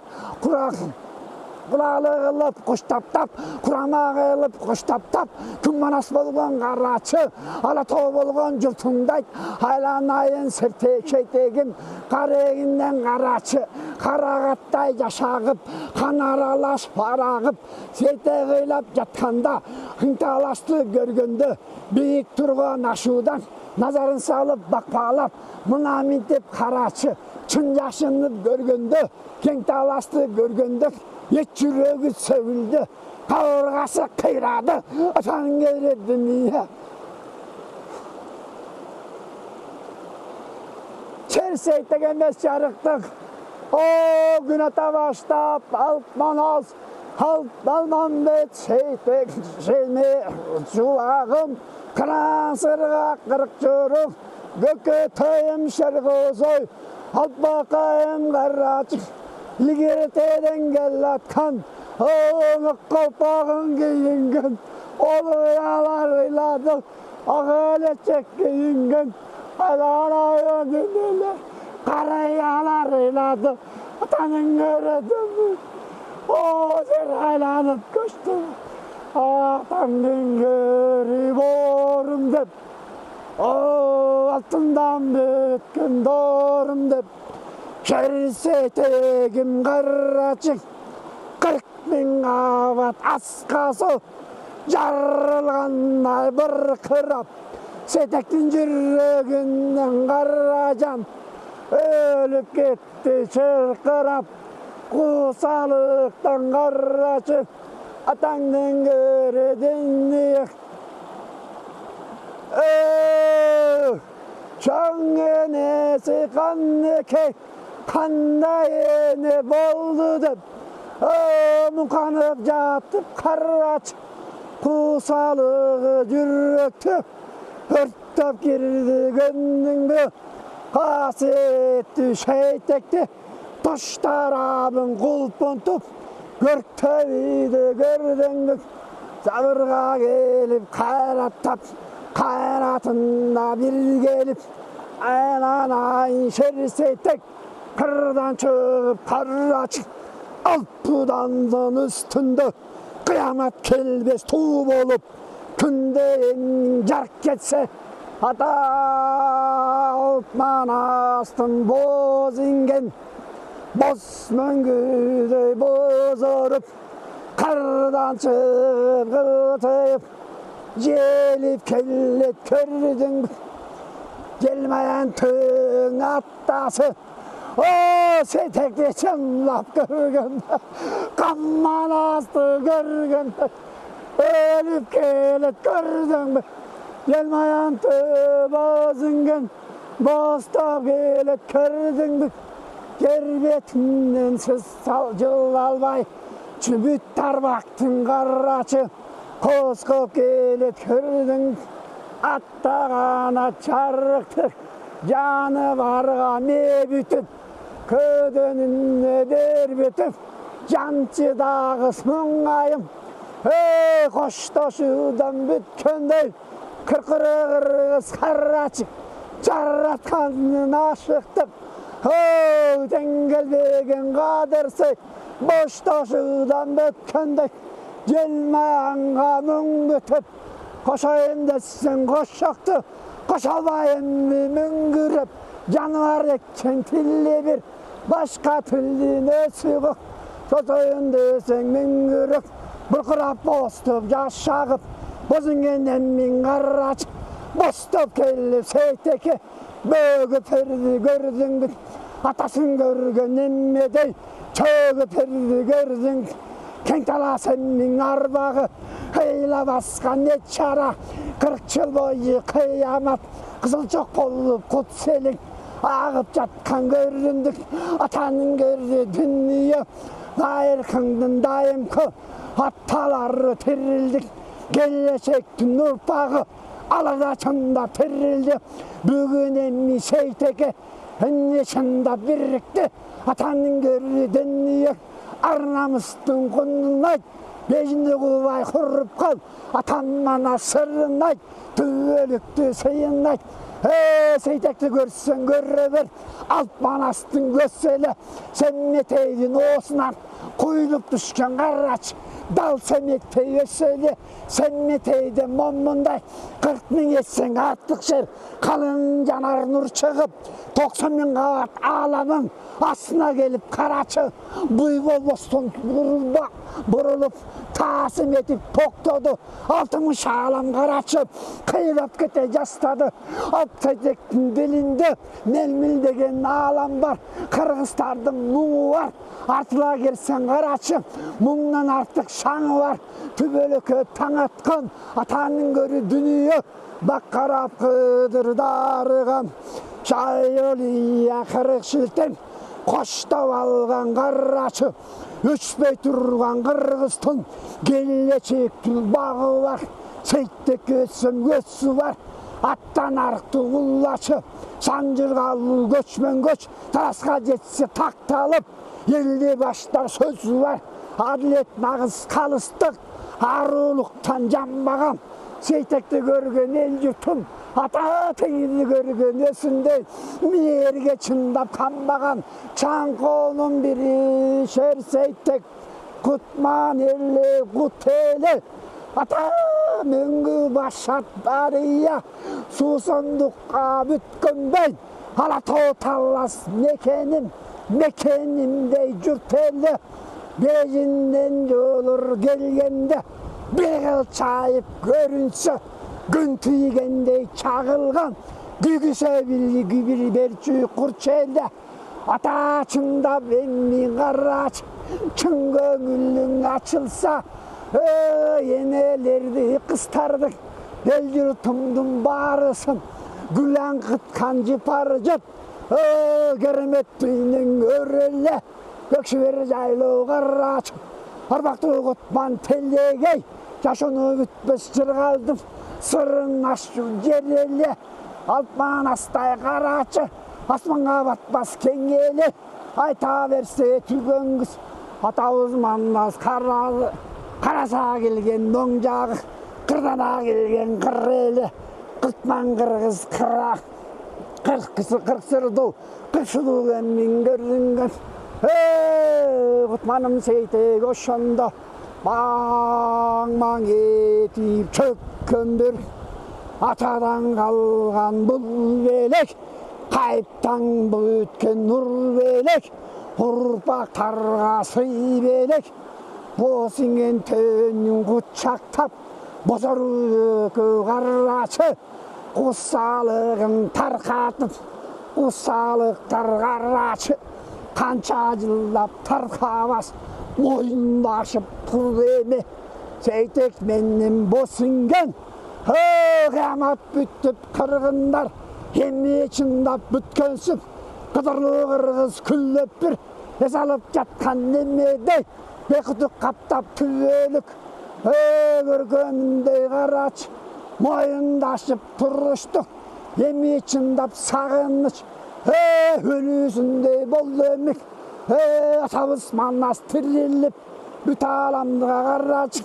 құралы қылып құштаптап, құрама қылып құштаптап, күн манас болған қарачы, алатау болған жұртыңдайт, айланайын сертекетегім, қарегінден қарачы, қарағаттай жашағып, қан аралас парағып, сете қилап жатқанда, қыңталасты көргенді, биік тұрған ашудан, назарын салып бақпалап, мұна ментеп қарачы, чын жашынып көргенді, кең таласты көргенді, ет жүрегі сөгілді, қабырғасы қирады, атаның келді дүние. Сейтек емес жарықтық, күн ата баштап, алып манас, алып Алманбет сейтек, желме жуағым, қырасырға қырық жұрық, көке тойым шырғызой, алып бақайым қарачық, Лигертеден кел атқан, оңық қолпағын кейінген, олы ұялар ұйладық, ағылечек кейінген, айлар дүнелі, қараялар ұйладық, атаның көреді, сен айланып көшті, атаңның көріп орым деп, алтындан бөткен дорым деп, Шерсетегім қарачық, 40 мың ават асқасы, жарылғаннай бір қырап, сетектің жүрегінен қаражан, өліп кетті шырқырап, қусалықтан қарачық, атаңның көрдіңнік Çoğun enesi kanneke Kanda ene boldu dep Mukanıp jatıp karraç Kusalığı jüröktü Hörttap girdi gönlüngü Hasetli şeytekti Toş tarabın kulpun tup Görktövüydü gördüngü Zabırga gelip kayrattap Kayratında bir gelip Aynan şerseytek Kırdan çıkıp karraç Alpıdanın üstünde Kıyamet kelbes tuğ olup Künde en jark ketse Ata altman astın boz ingen Boz möngüdey bozorup Kardan çıkıp kıtayıp Jelip kellet kördün Gelmeyen tığın attası O setekte çınlap görgünde Kamman astı görgünde Ölüp kellet gördün Gelmeyen tığ bozungen Bostap kellet kördün Gerbetinden siz jıl albay Çübüt tarbaktın karraçı Koskop kellet kördün Attağana çarıktır Canı varga me bütüp Ködönüne der bütüp Cançı dağıs müngayım Koştoşudan bütkönдөй Kırkırığız karraçı Jarratkanın aşıktım Dengelbegen kadırsay Boştoşudan bütkönдөй Jelmayanға müң bütüp Koşayım desin koşaktı Koşalayım müngürüp Canvar ekken tilli bir Başka tilli nösügü Sosayım desin müngürüp Bırkırap bostup yaşağıp Bozungen min karraç Bostup kelip seyteki Bögü perdi gördün Atasın görgün emmedey Çögü perdi gördün Kentala senin arbağı Heyla baskan ne çara 40 yıl boyu kıyamet Kızılcık bolup kutselin Ağıp jatkan göründük Atanın gördü dünya Dairkındın daimkı Attaları tirildik Gelecektin urpağı Alada çanda tirildi Bugün emmi şeyteke Enne çanda birikti Atanın gördü dünya Arnamыстың құнын айт, бежінде қубай құрып қал, атаннан асырын айт, түбелікті сыйын айт. Сейтекті көрсен көрре бер, алп манастың көселі, семметейдің осынан құйылып түшкен қаррач, дал семеттей өселі, семметейді моммындай, 40 мың етсең артық жер, қалың жанар нұр шығып, 90 мың қабат аламың, астына келіп қарачы бұйбол бостон бұрылып тасым етіп тоқтады 6000 шалам қарачы қиылап кете жастады Алпсайтектің белінде мелміл деген алам бар қырғыздардың мұңы бар артыла келсең қарачы мұңнан артық шаңы бар түбелікі таң атқан атаның көрі дүние баққарап қыдыр дарыған жайылия 40 шілтен Koştav algan qarraçı, Üçbey turgan qırğıztın, Gellecektin bağı var, Seyttek götsüm götsü var, Attan arıqtı ullaçı, Sancırgalı göçmen göç, Tarasqa jetse taktalıp, Elde başta söz var, Adilet nağız kalıstık, Aruluqtan janbağam, Seytekte görgen el yurtum, Ata teyini görgen ösünde Merge çındap kanbağan Çankonun biri şerseytek Kutman elle kutele Ata möngü başat bariya Susundukka bütkönbey Hala totallas mekenimde jürtele Bejinden yolur gelgende Bir yıl çayıp görünse Gün tüygendey çağılgan Gügüse bilgi bir berçü kurçelde Ata çında emmi qarraç Çın göngülün açılsa Енелерді қыстардық, белдер тұмдың барысын, гүлән қытқан жипар жып, керемет түйінің өрелі, көкшевер жайлы қарачы, арбақты құтман телегей, жашыны күтпес жырғалдым, сырын ашу жерелі, алтман астай қарачы, асманға батпас кеңелі, айта берсе түгөнгіз, атауыз манназ қараса келген доң жағы, қырдана келген қыррелі, қыртман қырғыз қырақ, қырқ сырду, қыршыду кәмін көрінген. Құтманым сейтек ошонда, маң-маң етіп чөккен бір, атадан қалған бұл белек, қайыптан бұл өткен нұр белек, ұрпақтарға сый белек, босingen төнін құтшақтап, бозар өкі қарачы, құсалығын тарқатып, құсалықтар қарачы, қанша жылдап тарқабас, мойын ашып тұр еме, сейтек менен босingen, қиямат бүттіп қырғындар, еме чындап бүткенсіп, қыдырлы қырғыз күллеп бір, есалып жатқан немедей, бекітік қаптап түбелік, көргеніндей қарач, мойындашып тұрыштық, еме чындап сағыныш, өлісіндей болды емек, атабыз манас тіреліп, бүт аламдыға қарач,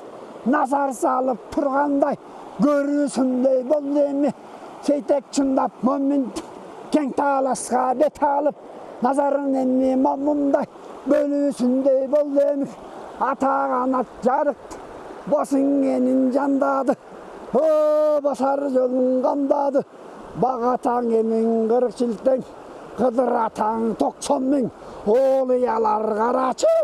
назар салып тұрғандай, көрісіндей болды емек, сейтек чындап момент, кең таласқа бет алып, назарын еме момындай, бөлісіндей болды емек, атағанат жарықты, босingенін жандады, босар жолын қамдады, бағатаң емен қырық шілтең, қыдыр атаң 90 мың, олиялар қарачы,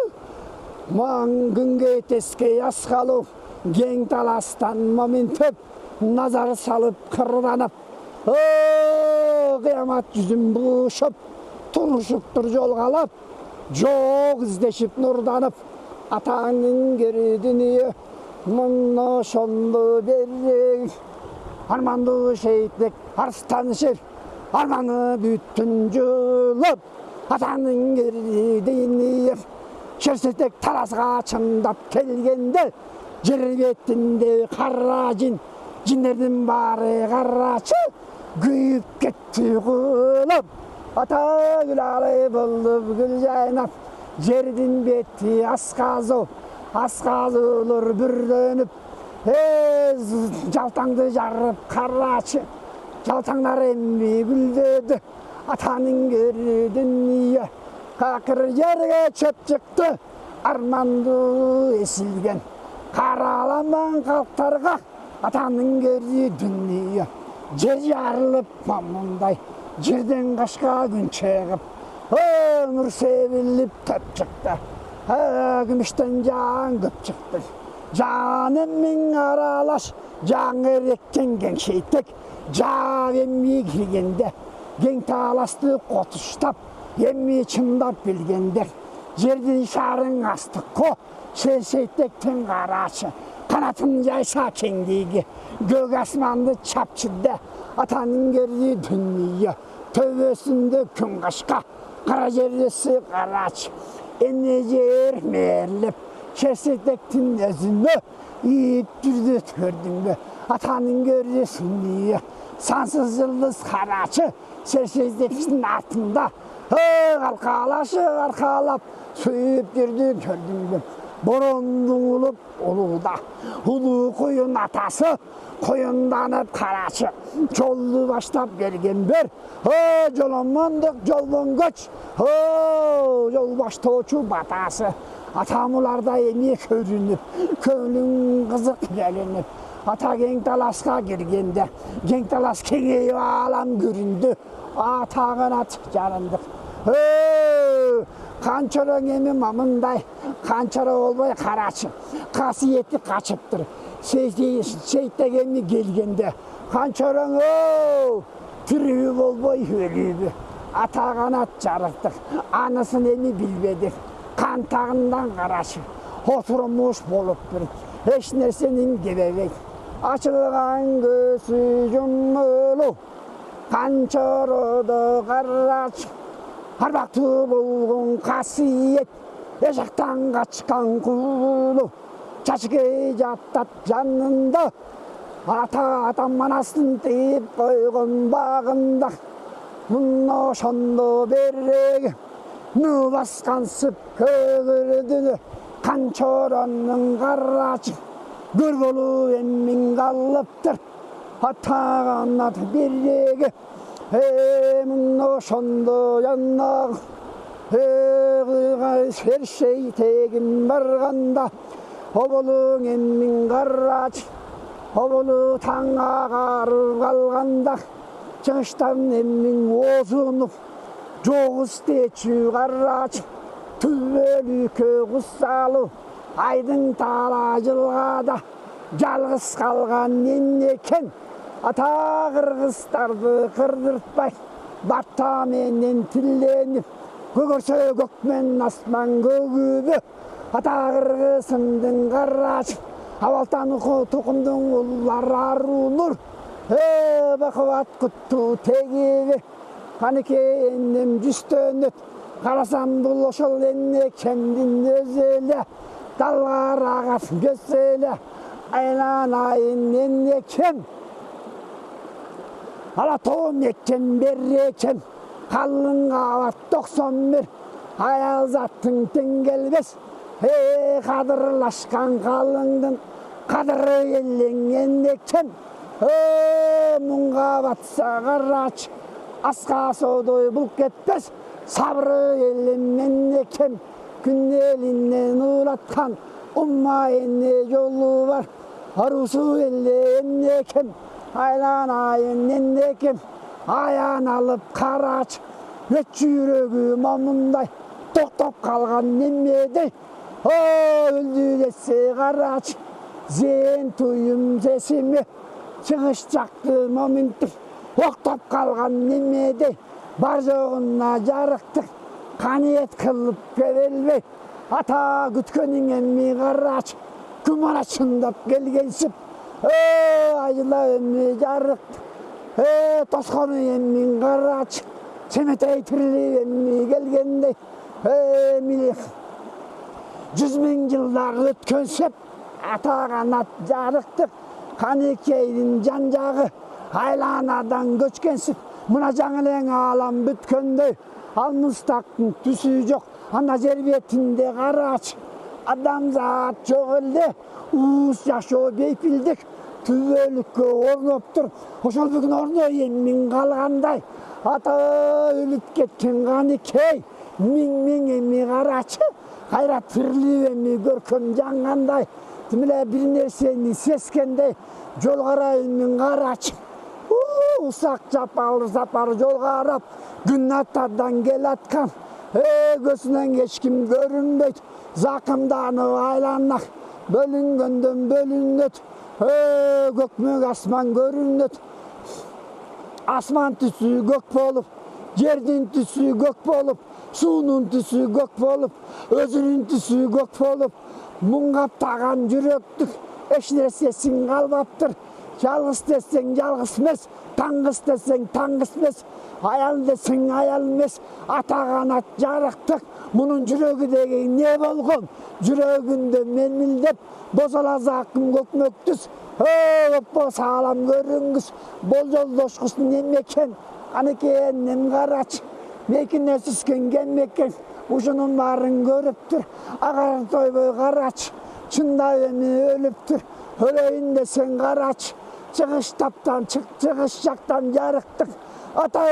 маң күнге теске асқалу, кең таластан моментіп, назар салып қырданып, қиямат жүзін бұшып, тұрышып тұр жолғалап, жоқ іздешіп нұрданып, атаңның кередіне мұны шонды берек, арманды шейтек арыстан шер, арманы бүттін жылып, атаңның кередіне шерсетек таразға чыңдап келгенде, жер бетінде қара жин, жинердің бары қарачы, күйіп кетті құлып, ата күлалы болып гүл жайнап, жердің беті асқазу, асқазулар бүрленіп, жалтаңды жарып қарачы, жалтаңдар ембей гүлдеді, атаның кередін ие, қақыр жерге чөп шықты, арманды есілген, қараламан қалқтарға, атаның кередін ие, жер жарылып мамындай, жерден қашқа күн чегіп, нұр себіліп төп шықты, күміштен жан көп шықты. Жаныммен аралаш, жан ереккен ген шейтек, жақ емме кіргенде, ген таласты қотыштап, емме чындап білгенде, жердің шарын астық қо, шейтектен қарашы, қанатын жайса кеңдейге, көк асманды чапчыды, атаның керді дүние, төбесінде күн қашқа, қара жерлесі қарач, әне жер мерліп, шерсетектің өзіні үйіп жүрді көрдің бе, атаның керді сүние, сансыз жылдыз қарачы, шерсетектің артында, қалқалашы арқалап, сүйіп жүрді көрдің бе, бұрынды ұлып ұлуда, ұлы қойын атасы, қойынданып қарашы, жолды баштап берген бер, жолымындық жолбон көч, жол баштоочу батасы, атамыларда еме көрініп, көңілің қызық келініп, ата кең таласқа кіргенде, кең талас кеңейіп алам көрінді, атағын атық жарындық. Қанчырың еме мамындай, қанчыры олбай қарачы, қасиеті қачыптыр. Сейтек еме келгенде, қанчырың түрі болбай өлейді. Атаған ат жарықтық, анысын еме білбедік, қан тағындан қарашы, отырмыш болып бір. еш нәрсенің кебегі ашылған көзі жұмулы қаншырды қарач арбақты болғын қасиет ешақтан қашқан құлы шашке жаттат жанында ата атаманасын тиіп қойған бағында мұны ошондо береге ну басқансып көгірділі қаншоранның қарачы көр болу еммин қалыптыр атағанат береге мұны ошондо жаннағы сершей тегін барғанда оболуң еммин қарачы оболу таң ағарып қалғанда шығыштан еммин озынып жоғыз течі қарачы түбөлүкө құсалу айдың тала жылғада жалғыз қалған екен ата қырғыздарды қырдыртпай бата менен тілленіп көгерсе көк мен аспан көгүбү ата қырғызымдың қарачы авалтан тұқымдың ұллары арунур бақуат құтту тегебе қанеке еннем жүстөнөт қарасам бұл ошол энне кемдин өзеле далгарагат көселе айланайын энне кем ала тоом эккен берекем қалың қабат 91 аял заттың тең келбес қадырлашқан қалыңдың қадыры елеңген екен мұңға батса қарач асқа содой бұл кетпес сабыры елеммен екен күн елінен ұлатқан умма ене жолы бар арусу елен екен айланайын енекем аян алып қарач өт жүрегі момындай тоқтап қалған немедей өлді десе қарач зейін туйым сесіме шығыш жақты моментіп оқтап қалған немедей бар жоғына жарықтық қаниет қылып кебелбей ата күткенің емми қарач күмара шындап келгенсіп айыла емми жарықтық тосқаны еммин қарач семетей тіріліп емми келгендей милих 100 000 жылдар өткенсеп ата қанат жарықтық қанекейдің жан жағы айланадан көчкенсіп мына жаңылең алам бүткендей ал мұстақтың түсі жоқ ана жер бетінде қарач адамзат жоқ елде уыз жашоо бейпілдік түбөлүккө орноп тур ошол бүгүн орно эммин калгандай ата өлүп кеткен қанекей миң эми карачы кайра тирилип эми көркөм жаңгандай тимиле бир нерсени сескендей жол карайын карачы усак сапар жол карап күн атадан келаткан көзүнөн эч ким көрүнбөйт закымданып айланак бөлүнгөндөн бөлүнөт көкмөк асман көрүнөт асман түсү көк болуп жердин түсү көк болуп суунун түсү көк болуп өзүнүн түсү көк болуп мұң каптаган жүрөктүк эч нерсесин калбаптыр жалгыз десең жалгыз эмес таңгыз десең таңгыз эмес аял десең аял эмес ата канат жарыктык мунун жүрөгү деген не болгон жүрөгүндө менмилдеп бозала закым көкмөк түс оппо саалам көрүңүз болжолдошкус неме экен анекей энем карачы мекине сүзгөн кем экен ушунун баарын көрүптүр агар тойбой карачы чындап эми өлүптүр өлөйүн десең карачы чыгыш таптан чыгыш жактан жарыктык ата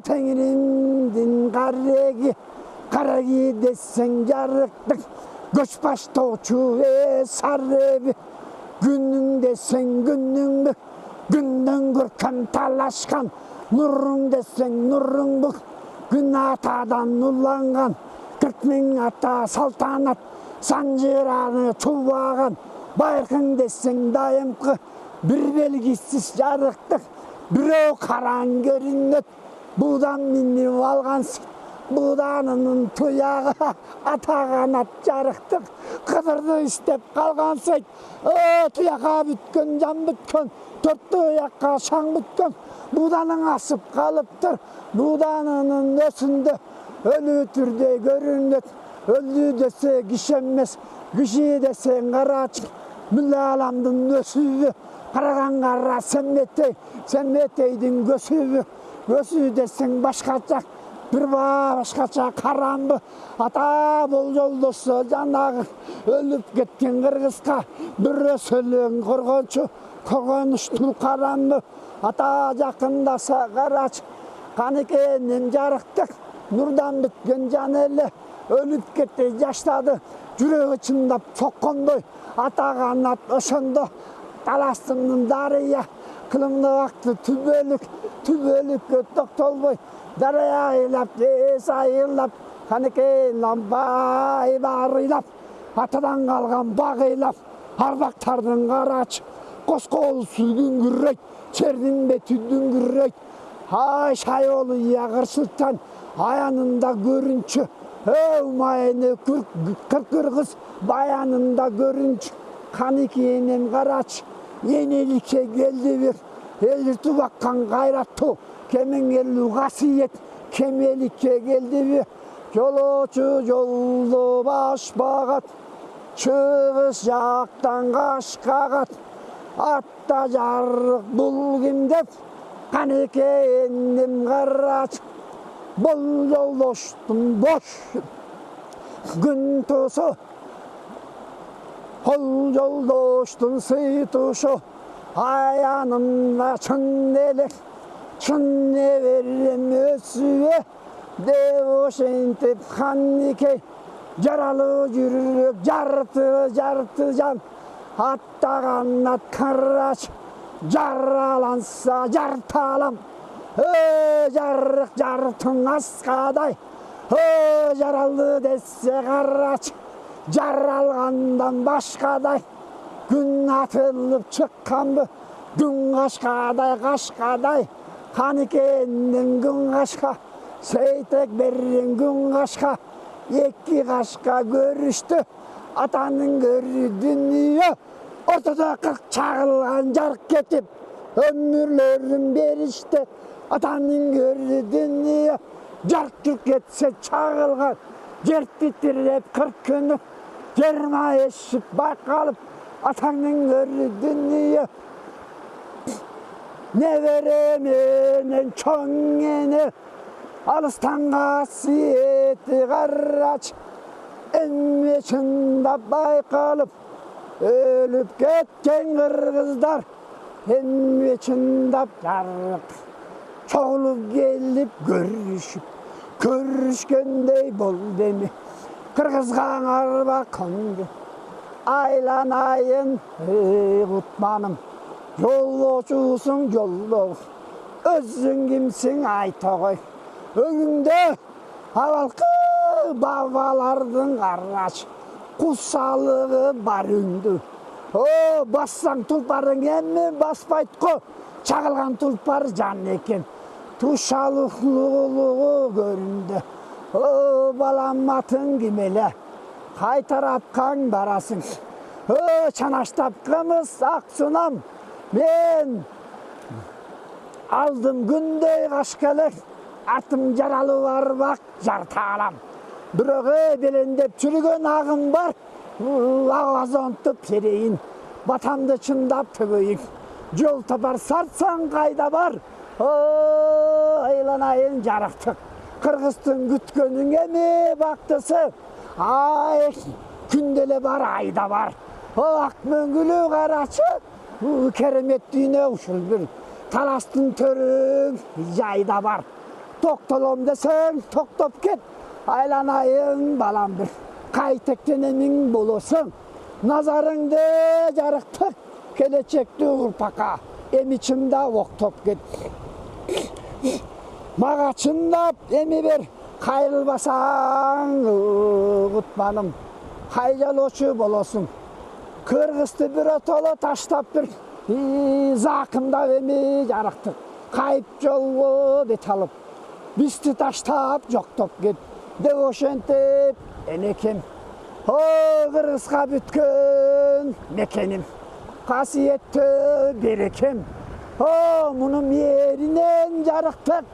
теңиримдин караги десең жарыктык көч баштоочу сарреби күнүң десең күнүң күндөн көркөм талашкан нуруң десең нуруң күн атадан нурланган 40 000 ата салтанат санжыраны чубаган байкың десең дайымкы бир белгисиз жарыктык бирөө караң көрүнөт буудан минип алгансың Buğdanının tuyağı atağanat жарықтық. Қыдырды істеп қалған сейт. Тұяға бүткен, жан бүткен, төрт тұяққа шаң бүткен. Buğdanın asып қалыптыр. Buğdanının өсінді өлі түрде көрінеді. Өлі десе кішеммес, кіші десең қарачық. Мүлі аламдың өсігі. Қараған қара сәмметей, сәмметейдің көсігі. Көсі десең башқачақ. Bir başkaça karanbı, ata bol yoldosu janagı, ölüp ketken Kırgızga, bir sölün korgonçu, korgonuştul karanbı, ata jakındasa karaç, kanekenden jarıktık, nurdan bitken janeli, ölüp ketти jaşladı, жүрегі чындап соққандай, ата қанат ошондо, таластымның дария, кылымды вақты түбөлүккө токтолбой, Daraya aylap, desa ayılap, kaneke lambay barıylap, atadan kalgan bağıylap, arbaktardın karaç, koskol sürdün gürrek, çerdin betürdün gürrek, hay şayoğlu yağır sultan, ayanında görünçü, mayını kırkırgız, bayanında görünçü, kanekeyinin karaç, yenilike geldi bir, elirtü bakkan gayrattu, Kemengelli gasiyet, kemelikке geldi bir Yoloçu yoldu baş bağat Çıgış жақтан қашқағат Атта жарық бұл кимдеп Қанекейіндім қарач Бұл жолдоштың бош Күн тұсы Бұл жолдоштың сый тұшы Аянында чын елек Çınne veririm ösüye de oşentip kannike Yaralı yürürük jartı can Hatta kanat karraç Jaralansa jartalam Jartın askaday Yaralı desse karraç Jaralgandan başkaday Gün atılıp çıkkan bu Gün kaşkaday Kanekenden gün kaşka, seytek berrin gün kaşka, iki kaşka görüştü, atanın görü dünya, ortada 40 çağılgan jark ketip, ömürlerin berişti, atanın görü dünya, jark ketse çağılgan, yer titirep 40 günü, yerma eşip bakalıp, atanın görü dünya, Ne veremenen çoğene alıstan kasiyeti karraç emme çında baykalıp ölüp ketken Kırgızlar emme çında jarık çoğulup gelip görüşkendey bol demi Kırgızgan arba kondu aylanayın Kutmanım Yolloçusun yollo, özün kimsin ayta koy. Önünde havalkı babalardın karraç, kutsalığı var ündü. Bassan tulparın emmi basbayt ko, çağılgan tulpar can eken. Tuşalıqlığı göründü. Balam atın kimele, kay tarapkan barasın. Çanaştap kımız aksunam. Ben aldım gündey kaşkalık, atım jaralı var bak jartalam. Büröge belendep çürügen ağım var, ağaz ontup sereyin. Batamdı çındap tögöyin, yol tapar sartsan kayda var. Aylanayın jarıktık, Kırgız'tın gütkönün emi baktısı. Ay, kündele var ayda var, ak möngülü karaçı. Keremetliğine uşul bir talastın törün yayda var. Toktolom desen toktop ket. Aylanayın balam bir. Kaytektenemin bolosun. Nazarında jarıktık. Kelecekti urpaka. Emiçimde oktop ket. Mağa çındap emi bir. Kayrılbasan Kutmanım. Hayjaloşu bolosun. Kırgız'tı bir otolu taştap bir zakımda emi jarıktık. Kayıp jolu bet alıp. Büstü taştap жоқтоп кет деп ошентип энекем о кыргызга бүткөн мекеним касиеттүү берекем о мунун мээринен жарыктык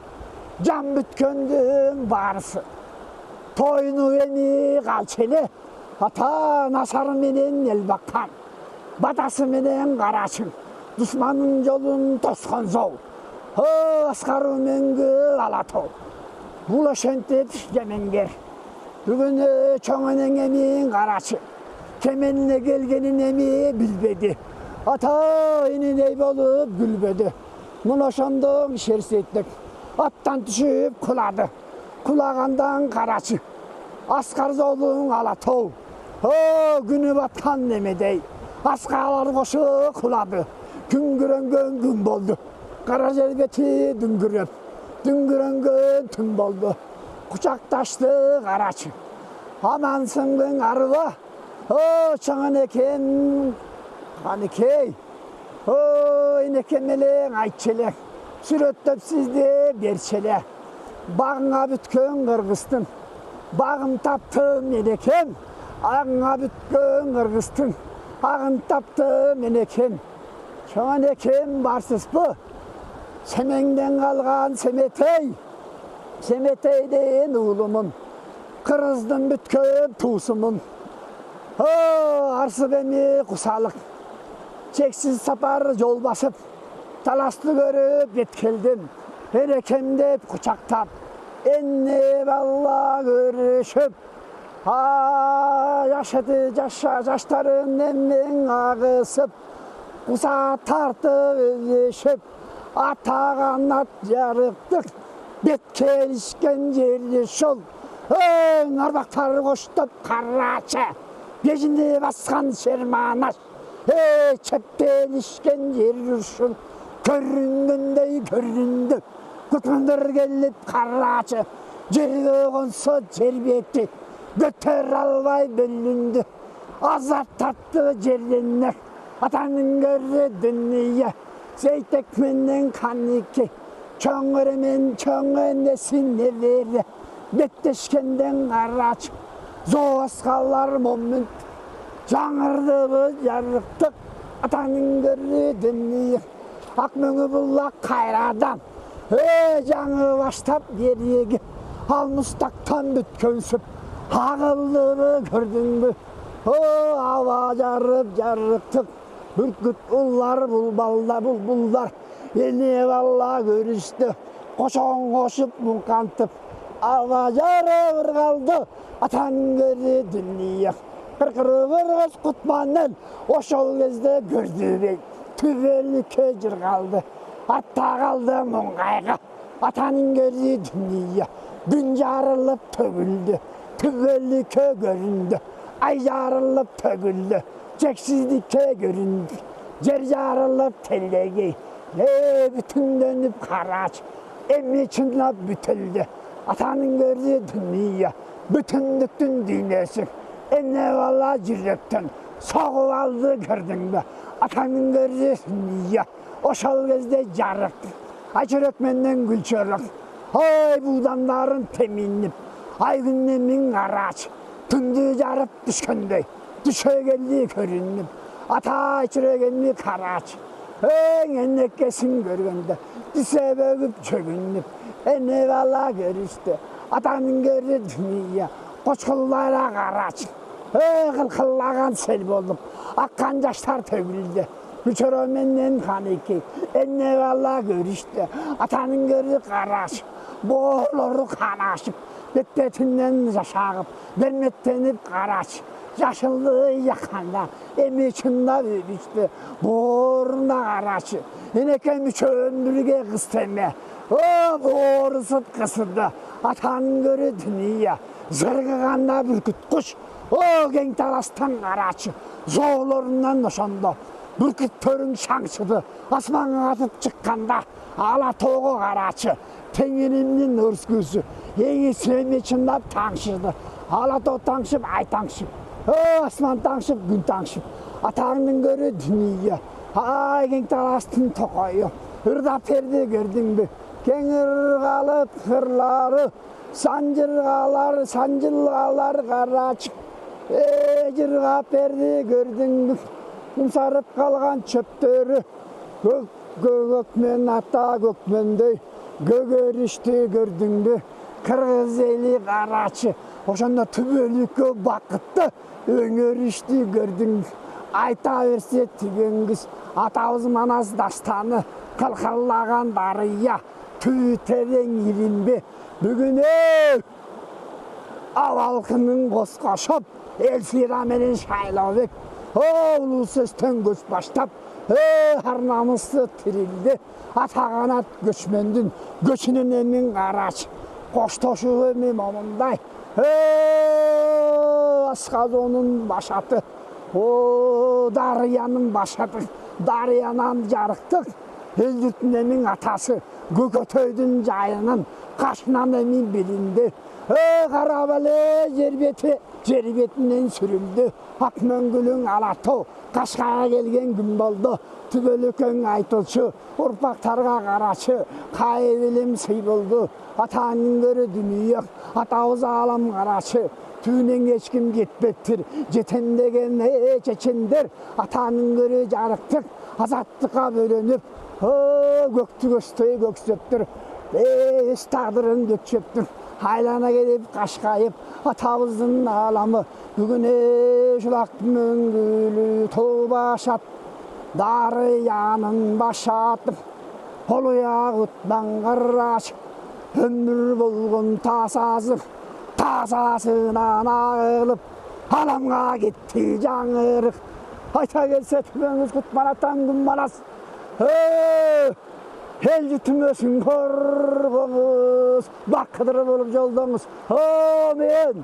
жан бүткөндүн баарысы тойну эми калчу эле ата насары менен эл баккан батасы менен карачың душмандын жолун тоскон зол аскаруу мөңгү ала тоо бул ошентип кемеңгер бүгүн чоң энең эми карачы кеменине келгенин эми билбеди ата инидей болуп күлбөдү муну ошондон шерсеттик аттан түшүп кулады кулагандан карачы аскар жолуң ала тоо күнү баткан немедей аскалар кошо кулады күңгүрөнгөн күн болду кара жер бети дүңгүрөнгөн түн болду кучакташты карачы амансыңбың арыба чоң энекем каныкей энекем элең айтчы элең сүрөттөп сизди берчи эле багыңа бүткөн кыргыздын багын таптым энекем агыңа бүткөн кыргыздын агын таптым энекем чоң энекем барсызбы семеңден калган семетейден уулумун кыргыздын бүткөн туусумун арсып эми кусалык чексиз сапар жол басып таласты көрүп жеткелдим энекем деп кучактап эне бала көрүшүп жаштарын эмең агысып куса тартып өзүшүп ата канат жарыктык бет келишкен жери шол арбактары коштоп карачы бежинде баскан шерманаш чептелишкен жер ушул көрүнгөндөй көрүндү кутмандар келип карачы жерге консо жер бети көтөрө албай бөлүндү азап тартты жерден атанын көрү дүнүйө сейтек менен каныке чоң эремен чоң энесин небере беттешкенден карачы зооскалар момун жаңырдыбы жарыктык атанын көрү дүнүйө ак мөңү булак кайрадан жаңы баштап береги ал мустактан бүткөнсүп агылдыбы көрдүңбү аба жарып жарыктык бүркүт улар булбулдар эне бала көрүштү кошоң кошуп мункантып аба жарып ыргалды атанын көрү дүнүйө кыркырыбыз кутманын ошол кезде көрдүбөй түбөлүккө жыргалды атта калды муңгайга атанын көрү дүнүйө күн жарылып төгүлдү түбөлүккө көрүндү ай жарылып төгүлдү чексиздикке көрүндү жер жарылып телеги бүтүндөнүп карачы эми чындап бүтүлдү атанын көрү дүнүйө бүтүндүктүн дүйнөсү эне бала жүрөктөн согуп алды көрдүңбү атанын көрү дүнүйө ошол кезде жарык ай чөрөк менен гүл чөрөк ой буудандарын теминип ай күнүнө миң карачы түндү жарып түшкөндөй түшөгөнү көрүнүп ата ай чөрөгөнү карачы энекесин көргөндө түсө бөгүп чөгүнүп эне бала көрүштү атанын көрү дүнүйө кочкуллара карачы кылкыллаган сел болуп аккан жаштар төгүлдү күчөрө менен каныки эне бала көрүштү атанын көрү карачы боолору канашып бет-бетинен жаш агып берметтенип карачы жашылды якканда эми чындап өбүштү бооруна карачы энекем үчөөн бирге кыз теме боорусуп кысылды атанын көрү дүнүйө зыргыганда бүркүт куш кең таластан карачы зоолорунан ошондо бүркүттөрүң шаңчыды асманга атып чыкканда ала тоого карачы теңиримдин өрскүсү эң эми чындап таңшыды ала тоо таңшып ай таңшып асман таңшып күн таңшып атаңдын көрү дүнүйө ай кең таластын токою ырдап берди көрдүңбү кеңір қалып қырлары, санжылғалар қарачып, жырғап берді көрдің бе, жұмсарып қалған чөптері, көкмен ата көкмендей, көгерішті көрдің бе, қырғыз елі қарачы, ошонда түбөлүккө бақытты өңөрүштү көрдүң. Айта берсе түгөнгүс, атабыз манас дастаны, калкаллаган дарыя, түбү терең иринбе, бүгүнө ал алкынын коскошоп, эл сыйра менен шайлообек, улуу сөз төңгөс баштап, ар намысы тирилди, ата канат көчмөндүн көчүнүн эмин карачы, коштошуп эми момундай, Асқазонын башаты, Дарыянын башаты, Дарыянан жарықтық, елдіктің емін атасы, Көкөтөйдің жайының қашынан емін білінді. Қарабалы жербетінен сүрілді, Ақмөңгілің алатау, Қашқаға келген күн болды, түбөлүкөң айтылшы, ұрпақтарға қарашы, қай білім сый болды, атаның көрі дүние, атауыз алам қарашы, түнен ешкім кетпеттір, жетендеген чечендер, атаның көрі жарықтық, азаттыққа бөлініп, көкті көстой көксептір, ес тағдырын көксептір, айлана келіп қашқайып, атауыздың аламы, бүгіне жылақ мөңгілі тобашат, Дарыянын башатып, қолуя құтбан қарашып, өмір болғын тасасынан ағылып, аламға кетті жаңырық. Айта келсе түбеңіз құтбан аттан күн балас, ел жүтімесін қорғыңыз, бақыдыры болып жолдыңыз. Амен!